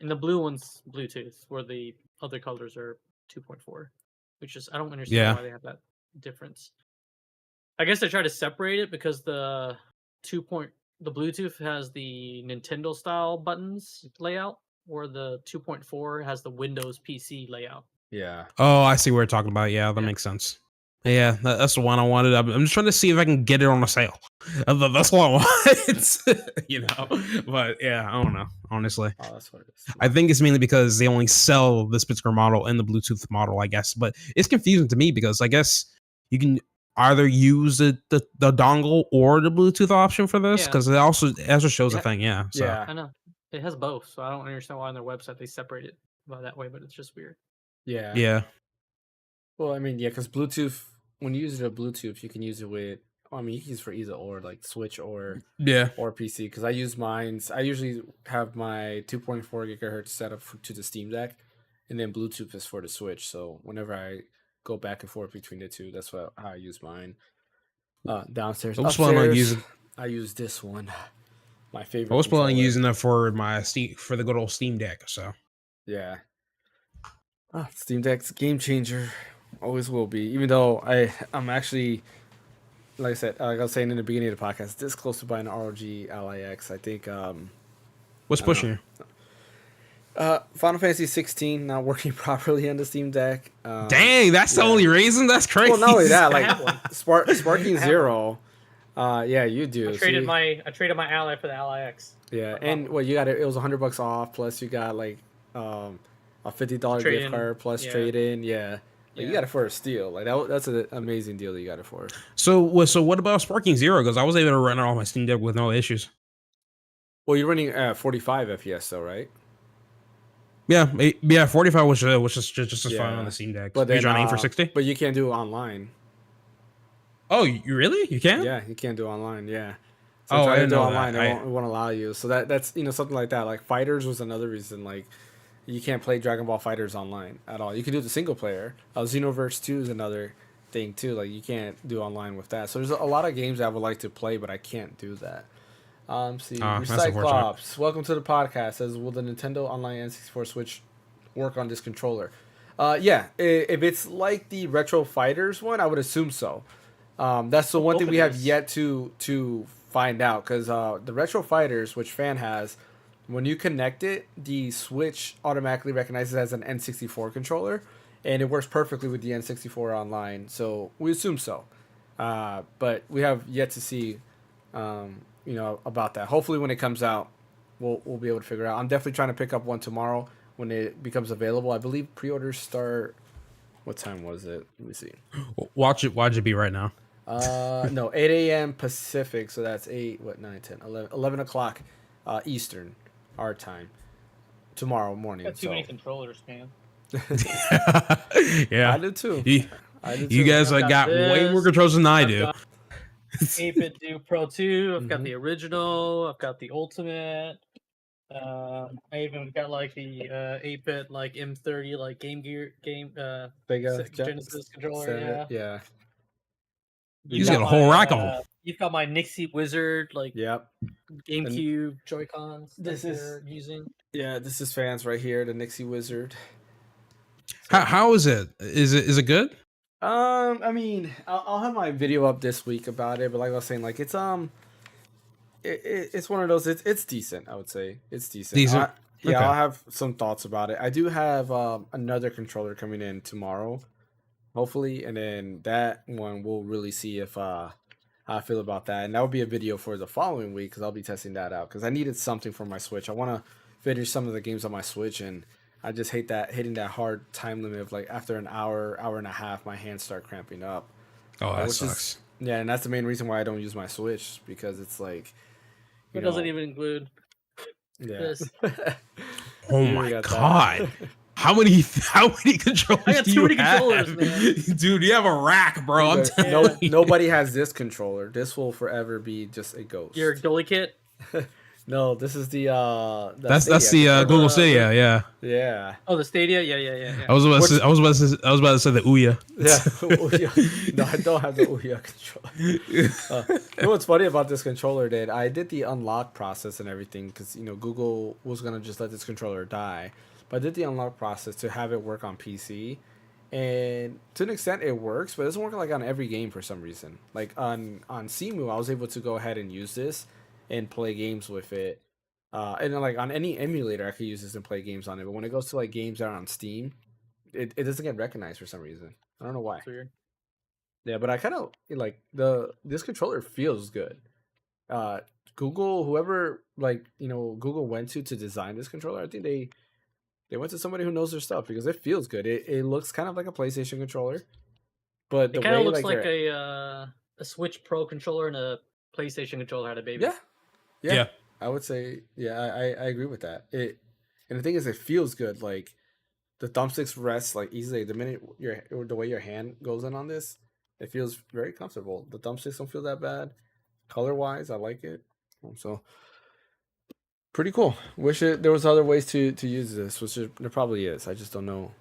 and the blue one's Bluetooth, where the other colors are 2.4, which is I don't understand why they have that difference. I guess they try to separate it because the Bluetooth has the Nintendo style buttons layout, where the 2.4 has the Windows PC layout. Yeah. Oh, I see what you're talking about. Yeah, that makes sense. Yeah, that's the one I wanted. I'm just trying to see if I can get it on a sale. That's what I want, But yeah, I don't know, honestly. Oh, that's what it is. I think it's mainly because they only sell this particular model and the Bluetooth model, I guess. But it's confusing to me because I guess you can either use the dongle or the Bluetooth option for this because it also shows a thing. Yeah, so. Yeah, I know it has both, so I don't understand why on their website they separate it by that way, but it's just weird. Yeah. Well, I mean, because Bluetooth, when you use it with Bluetooth, you can use it with. I mean, you can use it for either or, like Switch or PC. Because I use mine's. I usually have my 2.4 gigahertz set up to the Steam Deck, and then Bluetooth is for the Switch. So whenever I go back and forth between the two, that's how I use mine. Downstairs, upstairs, I use this one. My favorite. I was planning on using that for my for the good old Steam Deck. So yeah. Steam Deck's game changer. Always will be. Even though I'm actually, like I said, like I was saying in the beginning of the podcast, this close to buying an ROG Ally X. I think. What's pushing you? Final Fantasy 16 not working properly on the Steam Deck. Dang, that's the only reason? That's crazy. Well, not only that, like Sparking Zero. Yeah, you do. I traded my Ally for the Ally X. Yeah, and you got it. It was $100 off. Plus, you got like a $50 gift card plus trade in. Yeah. You got it for a steal. Like that's an amazing deal that you got it for. So what about Sparking Zero? Because I was able to run it off my Steam Deck with no issues. Well, you're running 45 FPS though, right? Yeah, 45 was just as fun on the Steam Deck. But then, you're aim for 60. But you can't do it online. Oh, you really? You can? Yeah, you can't do it online. Yeah. So I didn't know online. that. It won't allow you. So that's something like that. Like Fighters was another reason. Like you can't play Dragon Ball Fighters online at all. You can do the single player. Xenoverse 2 is another thing too. Like you can't do online with that. So there's a lot of games I would like to play, but I can't do that. Cyclops, welcome to the podcast. Says, will the Nintendo Online N64 Switch work on this controller? Yeah, if it's like the Retro Fighters one, I would assume so. That's the one thing we have yet to find out, because the Retro Fighters, which Fan has, when you connect it, the Switch automatically recognizes it as an N64 controller, and it works perfectly with the N64 online. So we assume so, but we have yet to see, about that. Hopefully, when it comes out, we'll be able to figure it out. I'm definitely trying to pick up one tomorrow when it becomes available. I believe pre-orders start. What time was it? Let me see. Watch it be right now. No, 8 a.m. Pacific. So that's 9, 10, 11 o'clock Eastern, our time, tomorrow morning. Got too many controllers, man. Yeah, I do too. You guys got way more controls than I do. 8BitDo Pro 2. I've got the original. I've got the Ultimate. I even got like the 8-bit like M30 like Game Genesis controller. Yeah. He's got a whole rack of them. You've got my Nixie Wizard like GameCube Joy-Cons. This is using. Yeah, this is Fans right here. The Nixie Wizard. So, how is it? Is it good? I mean, I'll have my video up this week about it, but like I was saying, like it's it's one of those. It's decent. I would say it's decent. Okay. I'll have some thoughts about it. I do have another controller coming in tomorrow, hopefully, and then that one we'll really see if how I feel about that, and that will be a video for the following week because I'll be testing that out because I needed something for my Switch. I want to finish some of the games on my Switch, and I just hate that hitting that hard time limit of like after an hour and a half, my hands start cramping up. Oh, that sucks. And that's the main reason why I don't use my Switch because it's like it doesn't even include this. Oh my god! How many controllers? I got too many controllers, man. Dude, you have a rack, bro. Nobody has this controller. This will forever be just a ghost. Your Dolly kit. No, this is the That's the Stadia. Google Stadia, yeah. Yeah. Oh, the Stadia, yeah. I was about to say the Ouya. Yeah. Ouya. No, I don't have the Ouya controller. You know what's funny about this controller? I did the unlock process and everything because Google was gonna just let this controller die, but I did the unlock process to have it work on PC, and to an extent it works, but it doesn't work like on every game for some reason. Like on Cemu, I was able to go ahead and use this and play games with it. And then, like on any emulator, I could use this and play games on it. But when it goes to like games that are on Steam, it doesn't get recognized for some reason. I don't know why. That's weird. Yeah, but I kind of like this controller feels good. Google, whoever Google went to design this controller, I think they went to somebody who knows their stuff because it feels good. It looks kind of like a PlayStation controller, but It kind of looks like a Switch Pro controller and a PlayStation controller had a baby. Yeah. I would say, I agree with that. And the thing is, it feels good. Like the thumbsticks rest like easily. The minute the way your hand goes in on this, it feels very comfortable. The thumbsticks don't feel that bad. Color wise, I like it. So pretty cool. Wish there was other ways to use this, which there probably is. I just don't know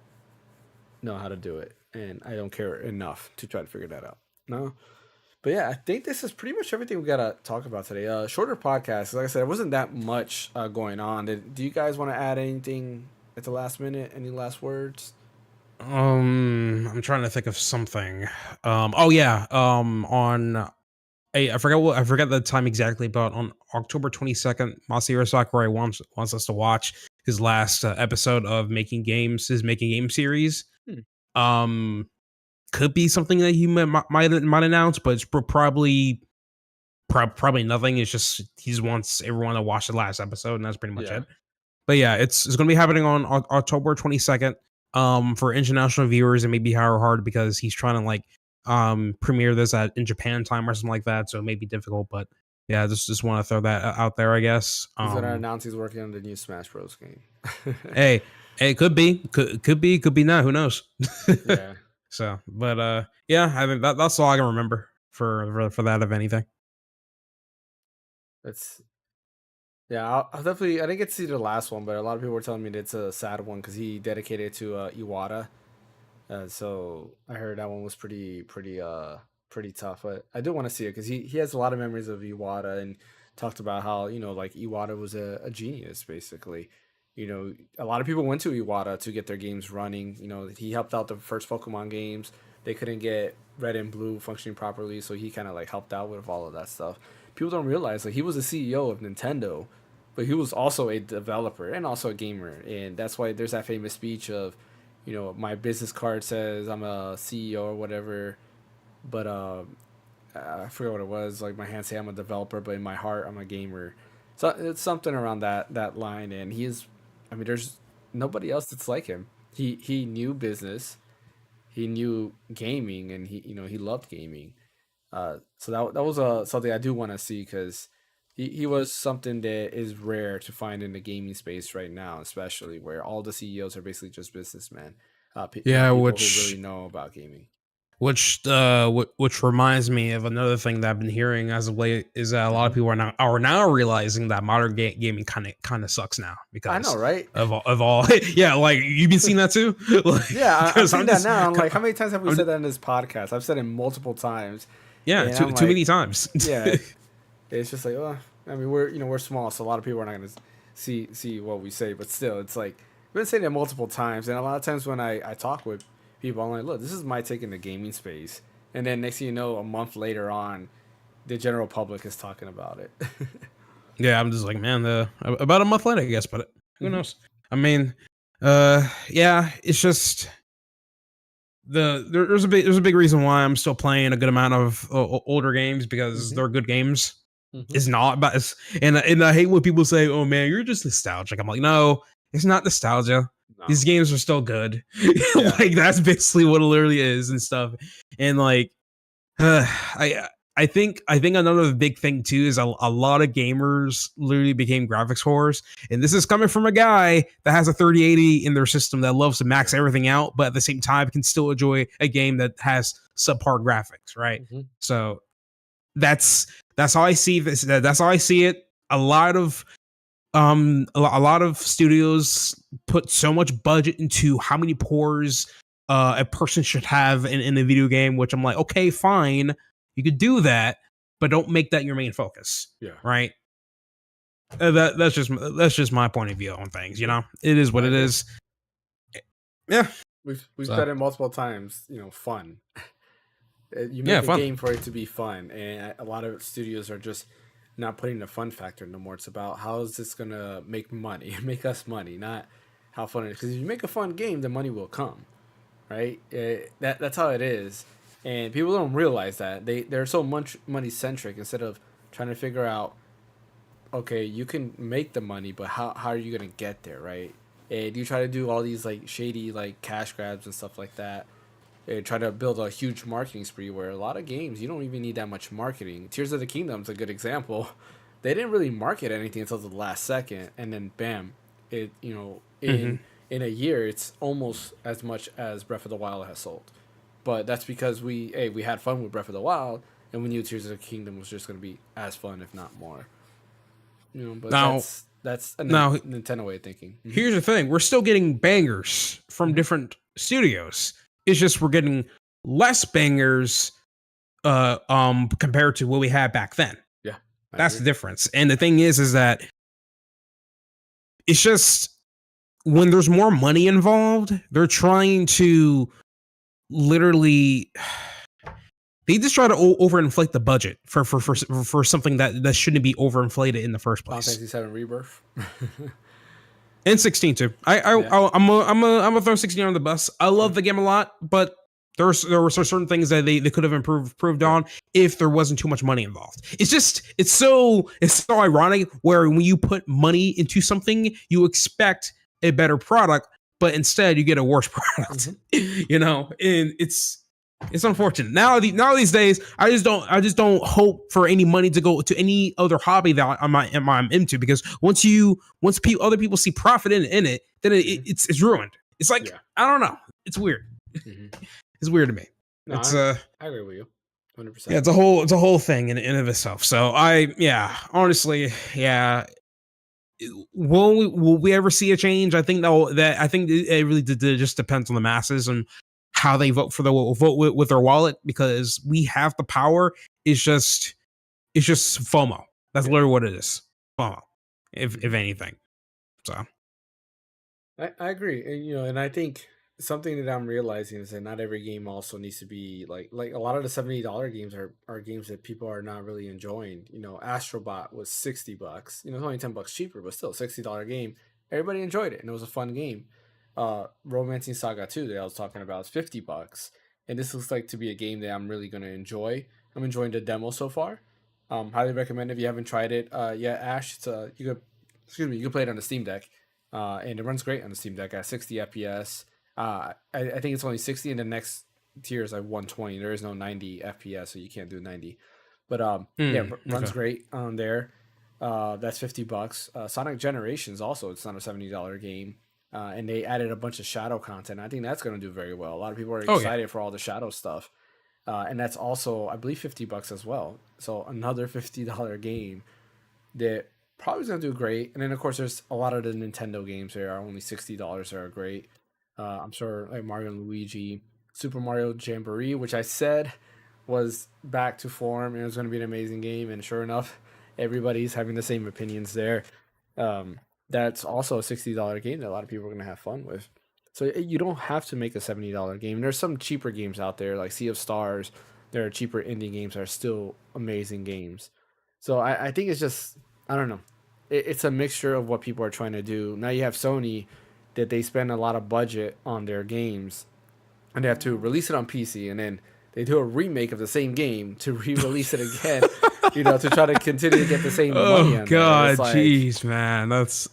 how to do it, and I don't care enough to try to figure that out. No. But yeah, I think this is pretty much everything we gotta talk about today. Shorter podcast. Like I said, it wasn't that much going on. Do you guys want to add anything at the last minute? Any last words? I'm trying to think of something. Oh yeah. I forgot the time exactly, but on October 22nd, Masahiro Sakurai wants us to watch his last episode of his Making Games series. Could be something that he might announce, but it's probably nothing. It's just he just wants everyone to watch the last episode, and that's pretty much it. But yeah, it's going to be happening on October 22nd. For international viewers, it may be hard because he's trying to like premiere this in Japan time or something like that, so it may be difficult. But yeah, just want to throw that out there, I guess. He's gonna announce he's working on the new Smash Bros. Game. hey, could be not. Who knows? Yeah. So, but yeah, I think that's all I can remember for that, if anything. I'll definitely. I didn't get to see the last one, but a lot of people were telling me that it's a sad one because he dedicated it to Iwata. So I heard that one was pretty tough. But I do want to see it because he has a lot of memories of Iwata and talked about how like Iwata was a genius basically. A lot of people went to Iwata to get their games running. He helped out the first Pokemon games. They couldn't get Red and Blue functioning properly, so he kind of like helped out with all of that stuff. People don't realize like he was the CEO of Nintendo, but he was also a developer and also a gamer, and that's why there's that famous speech of, my business card says I'm a CEO or whatever, but I forget what it was. Like my hands say I'm a developer, but in my heart I'm a gamer. So it's something around that line, and there's nobody else that's like him. He knew business, he knew gaming, and he loved gaming. So that was something I do want to see because he was something that is rare to find in the gaming space right now, especially where all the CEOs are basically just businessmen. People who really know about gaming. Which reminds me of another thing that I've been hearing as of late is that a lot of people are now realizing that modern gaming kind of sucks now because I know, right? Of all yeah, like you've been seeing that too. Like, yeah, I'm seeing that now. I'm like, how many times have we said that in this podcast? I've said it multiple times. Yeah, too many times. Yeah, it's just like, we're small, so a lot of people are not gonna see what we say, but still, it's like we've been saying it multiple times, and a lot of times when I talk with people, I'm like, look, this is my take in the gaming space, and then next thing you know, a month later on, the general public is talking about it. Yeah, I'm just like, man, about a month later, I guess, but who knows? I mean, yeah, it's just there's a big reason why I'm still playing a good amount of older games because they're good games. It's not about and I hate when people say, "Oh man, you're just nostalgic." I'm like, no, it's not nostalgia. No. These games are still good. Yeah. Like that's basically what it literally is and stuff. And like, I think another big thing too is a lot of gamers literally became graphics whores, and this is coming from a guy that has a 3080 in their system that loves to max everything out, but at the same time can still enjoy a game that has subpar graphics, right? So that's how I see this. That's how I see it. A lot of a lot of studios put so much budget into how many pores a person should have in a video game, which I'm like, okay, fine, you could do that, but don't make that your main focus. Yeah. Right. That's just my point of view on things. You know, it is what it is. Yeah. We've said it multiple times. You know, fun. You make a game for it to be fun, and a lot of studios are just not putting the fun factor no more. It's about how is this gonna make money, make us money, not how fun it is. Because if you make a fun game, the money will come, right? That's how it is, and people don't realize that they're so much money centric instead of trying to figure out, okay, you can make the money, but how are you gonna get there, right? And you try to do all these like shady like cash grabs and stuff like that. And try to build a huge marketing spree where a lot of games you don't even need that much marketing. Tears of the Kingdom's a good example. They didn't really market anything until the last second, and then bam, it in a year it's almost as much as Breath of the Wild has sold. But that's because we had fun with Breath of the Wild, and we knew Tears of the Kingdom was just going to be as fun, if not more. But that's a Nintendo way of thinking. Here's the thing: we're still getting bangers from different studios. It's just we're getting less bangers compared to what we had back then. Yeah. That's the difference. And the thing is that it's just when there's more money involved, they're trying to literally they just try to overinflate the budget for something that shouldn't be overinflated in the first place. Fantasy VII Rebirth. And 16 too. I'm a throw 16 on the bus. I love the game a lot, but there were certain things that they could have improved on if there wasn't too much money involved. It's so ironic where when you put money into something, you expect a better product, but instead you get a worse product. You know, and it's unfortunate. Now these days, I just don't hope for any money to go to any other hobby that I'm into, because once other people see profit in it, then it's ruined. It's like I don't know. It's weird. It's weird to me. No, I agree with you, 100%. Yeah, it's a whole thing in and of itself. So honestly, will we ever see a change? I think it really just depends on the masses and how they vote with their wallet, because we have the power. It's just FOMO. That's literally what it is. FOMO, if anything. So I agree, and I think something that I'm realizing is that not every game also needs to be like a lot of the $70 games are games that people are not really enjoying. Astrobot was $60. It's only $10 cheaper, but still $60 game. Everybody enjoyed it, and it was a fun game. Romancing Saga 2 that I was talking about is $50, and this looks like to be a game that I'm really going to enjoy. I'm enjoying the demo so far. Highly recommend if you haven't tried it yet, Ash. You can play it on the Steam Deck, and it runs great on the Steam Deck at 60 FPS. I think it's only 60, and the next tier is like 120. There is no 90 FPS, so you can't do 90. But runs great on there. That's $50. Sonic Generations also, it's not a $70 game. And they added a bunch of shadow content. I think that's going to do very well. A lot of people are excited for all the shadow stuff. And that's also, I believe, $50 as well. So another $50 game that probably is going to do great. And then, of course, there's a lot of the Nintendo games that are only $60 that are great. I'm sure like Mario and Luigi, Super Mario Jamboree, which I said was back to form and it was going to be an amazing game. And sure enough, everybody's having the same opinions there. That's also a $60 game that a lot of people are going to have fun with. So you don't have to make a $70 game. There's some cheaper games out there like Sea of Stars. There are cheaper indie games that are still amazing games. So I think it's just, I don't know. It's a mixture of what people are trying to do. Now you have Sony that they spend a lot of budget on their games and they have to release it on PC, and then they do a remake of the same game to re-release it again, to try to continue to get the same money. Oh God, jeez, man, that's.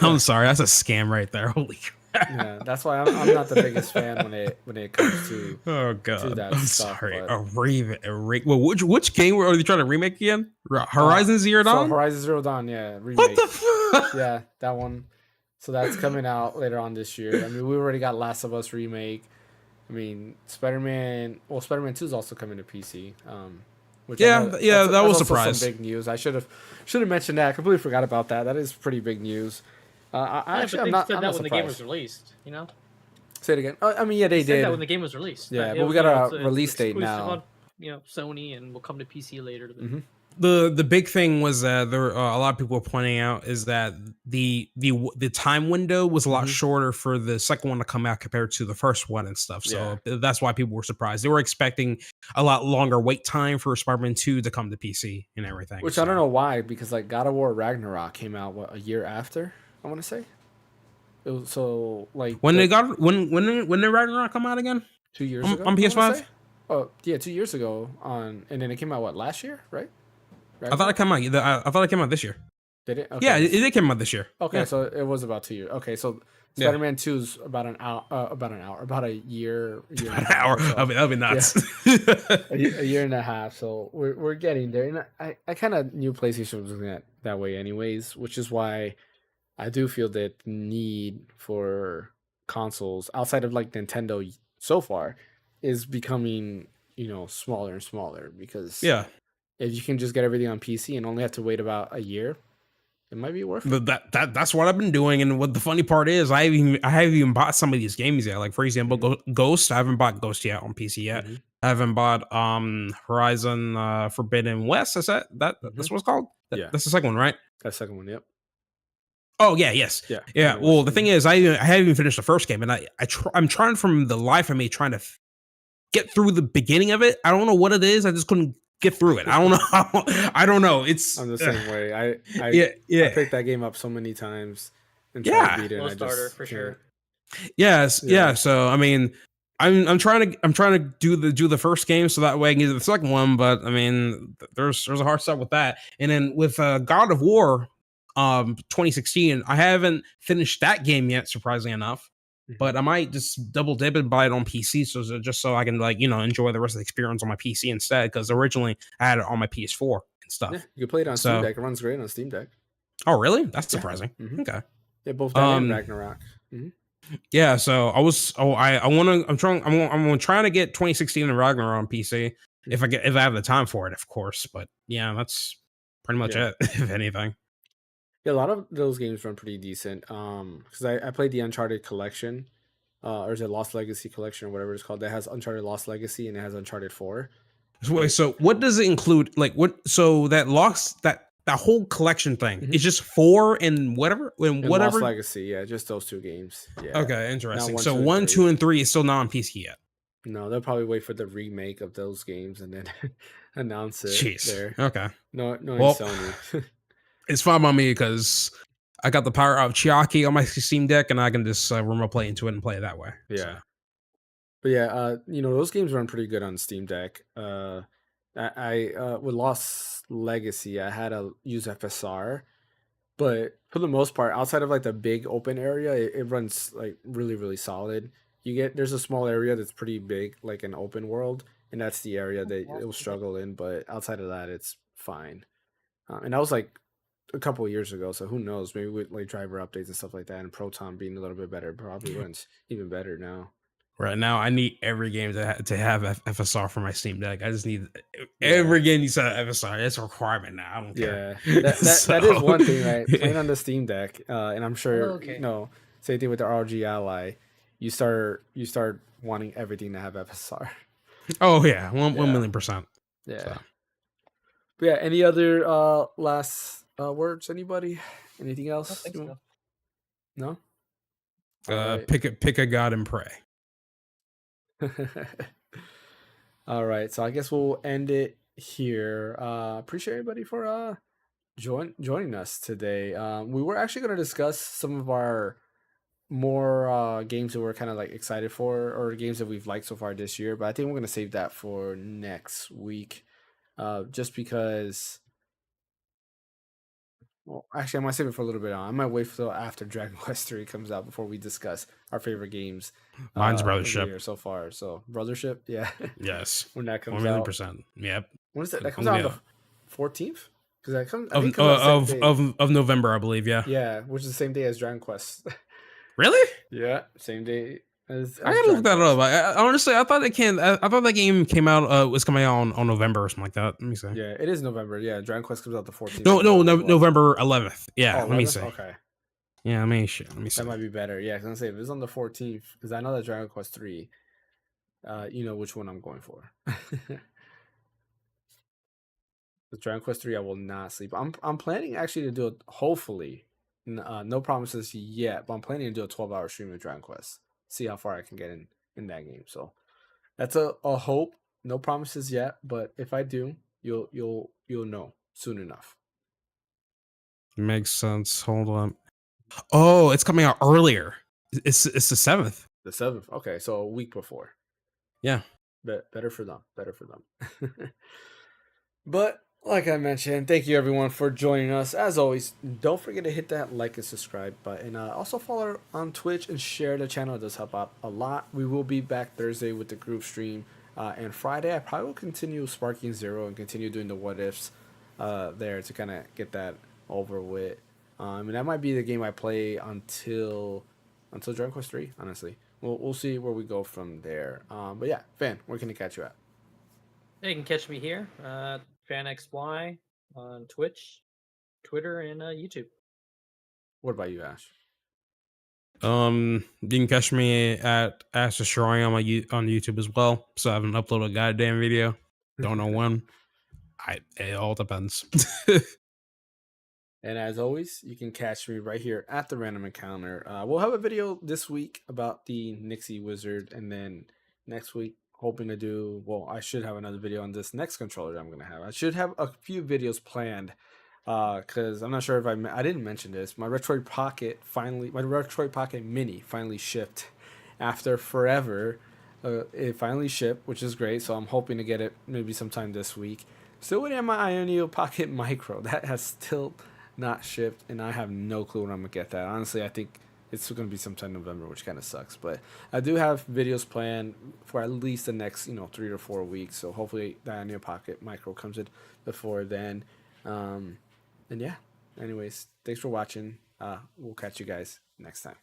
I'm sorry, that's a scam right there. Holy crap! Yeah, that's why I'm not the biggest fan when it comes to. Oh God, to that I'm stuff, sorry. But... A remake. Well, which game are they trying to remake again? Horizon Zero Dawn. So Horizon Zero Dawn, yeah, remake. What the fuck? Yeah, that one. So that's coming out later on this year. I mean, we already got Last of Us remake. I mean, Spider-Man 2 is also coming to PC. Which Yeah, I know, that was also surprise. some big news. I should have mentioned that. I completely forgot about that. That is pretty big news. I actually, but I'm they not. said I'm that not when the surprised. game was released. Say it again. I mean, yeah, they said did. that when the game was released. Yeah, It but we was, got it's a release date exclusive now. on, Sony, and will come to PC later. Mm-hmm. The big thing was that there a lot of people were pointing out is that the time window was a lot shorter for the second one to come out compared to the first one and stuff. So that's why people were surprised. They were expecting a lot longer wait time for Spider-Man 2 to come to PC and everything. Which I don't know why, because like God of War Ragnarok came out a year after, I want to say. It was so like when did Ragnarok come out again? 2 years ago on PS5. Oh yeah, 2 years ago and then it came out last year, right? I thought it came out. I thought it came out this year. Did it? Okay. Yeah, it did come out this year. Okay, yeah. So it was about 2 years. Okay, so Spider-Man 2 is about a year. An hour. That'll be nuts. Yeah. a year and a half. So we're getting there, and I kind of knew PlayStation was looking at that way, anyways, which is why I do feel that the need for consoles outside of like Nintendo so far is becoming smaller and smaller because if you can just get everything on PC and only have to wait about a year, it might be worth it. That's what I've been doing. And what the funny part is, I haven't even bought some of these games yet. Like for example, Ghost. I haven't bought Ghost yet on PC yet. I haven't bought Horizon Forbidden West. Is that's what it's called? Yeah, that's the second one, right? That's the second one. Yep. Oh yeah, yes, yeah. Well, the thing is, I haven't even finished the first game, and I'm trying from the life of me trying to get through the beginning of it. I don't know what it is. I just couldn't get through it. I don't know. I don't know. It's I'm the same way. I picked that game up so many times and tried to beat it. Slow starter for sure. Yes, yeah. So I mean, I'm trying to do the first game so that way I can get to the second one. But I mean, there's a hard stop with that. And then with God of War 2016, I haven't finished that game yet, surprisingly enough. But I might just double dip and buy it on PC, so I can enjoy the rest of the experience on my PC instead. Because originally I had it on my PS4 and stuff. Yeah, you can play it on Steam Deck. It runs great on Steam Deck. Oh, really? That's surprising. Okay. Yeah, both that and Ragnarok. Yeah, so I'm trying to get 2016 and Ragnarok on PC if I have the time for it, of course. But yeah, that's pretty much it, if anything. Yeah, a lot of those games run pretty decent. Because I played the Uncharted Collection, or is it Lost Legacy Collection or whatever it's called. That has Uncharted Lost Legacy and it has Uncharted 4. So what does it include? Like what? So that that whole collection thing is just 4 and whatever and whatever. Lost Legacy, yeah, just those 2 games. Yeah. Okay, interesting. So 1, 2, and 3 is still not on PC yet. No, they'll probably wait for the remake of those games and then announce it. Jeez. There. Okay. No, Sony. It's fine by me because I got the power of Chiaki on my Steam Deck and I can just remote play into it and play it that way. Yeah. So. But yeah, those games run pretty good on Steam Deck. I with Lost Legacy, I had to use FSR, but for the most part, outside of like the big open area, it runs like really, really solid. There's a small area that's pretty big, like an open world, and that's the area that it will struggle in. But outside of that, it's fine. And that was like a couple of years ago, so who knows? Maybe with like driver updates and stuff like that, and Proton being a little bit better, probably runs even better now. Right now, I need every game to have FSR for my Steam Deck. I just need every game needs to have FSR. It's a requirement now. I don't care. Yeah, that is one thing, right? Playing on the Steam Deck, and I'm sure same thing with the ROG Ally. You start wanting everything to have FSR. Oh yeah, 1 million%. Yeah. So. But yeah. Any other last words? Anybody? Anything else? I don't think so. No. Right. Pick a god and pray. All right, so I guess we'll end it here. Appreciate everybody for joining us today. We were actually going to discuss some of our more games that we're kind of like excited for, or games that we've liked so far this year, but I think we're going to save that for next week, just because. Well, actually, I might save it for a little bit on. I might wait till after Dragon Quest 3 comes out before we discuss our favorite games. Mine's Brothership so far. So Brothership, yeah. Yes. When that comes 1,000,000%. Yep. When is that? That comes out on the 14th? Because that comes of November, I believe. Yeah. Yeah, which is the same day as Dragon Quest. Really? Yeah, same day. I gotta look that up. Honestly, I thought that game came out. Was coming out on November or something like that. Let me see. Yeah, it is November. Yeah, Dragon Quest comes out the 14th. No, November 11th. Yeah, let me see. Okay. Yeah, let me see. That might be better. Yeah, I was gonna say if it's on the 14th, because I know that Dragon Quest 3. You know which one I'm going for. The Dragon Quest 3, I will not sleep. I'm planning actually to do it. Hopefully, no promises yet, but I'm planning to do a 12-hour stream of Dragon Quest. See how far I can get in that game. So that's a hope. No promises yet, but if I do, you'll know soon enough. Makes sense. Hold on. Oh, it's coming out earlier. It's the 7th. The 7th. Okay, so a week before. Yeah. Better for them. Better for them. But like I mentioned, thank you everyone for joining us. As always, don't forget to hit that like and subscribe button. Also follow on Twitch and share the channel. It does help out a lot. We will be back Thursday with the group stream. And Friday, I probably will continue Sparking Zero and continue doing the what ifs there to kind of get that over with. And that might be the game I play until Dragon Quest 3, honestly. We'll see where we go from there. But yeah, Fan, where can I catch you at? You can catch me here, Phaneckswhy on Twitch, Twitter, and YouTube. What about you, Ash? You can catch me at Ash Destroying on YouTube as well. So I haven't uploaded a goddamn video. Don't know when. It all depends. And as always, you can catch me right here at the Random Encounter. We'll have a video this week about the Nixie Wizard, and then next week, hoping to do, well, I should have another video on this next controller that I'm going to have. I should have a few videos planned, because I'm not sure if I didn't mention this. My Retroid Pocket Mini finally shipped after forever. It finally shipped, which is great, so I'm hoping to get it maybe sometime this week. Still waiting on my Ionio Pocket Micro. That has still not shipped, and I have no clue when I'm gonna get that. Honestly, I think it's gonna be sometime in November, which kind of sucks. But I do have videos planned for at least the next 3 to 4 weeks. So hopefully that Neo Pocket Micro comes in before then. And yeah. Anyways, thanks for watching. We'll catch you guys next time.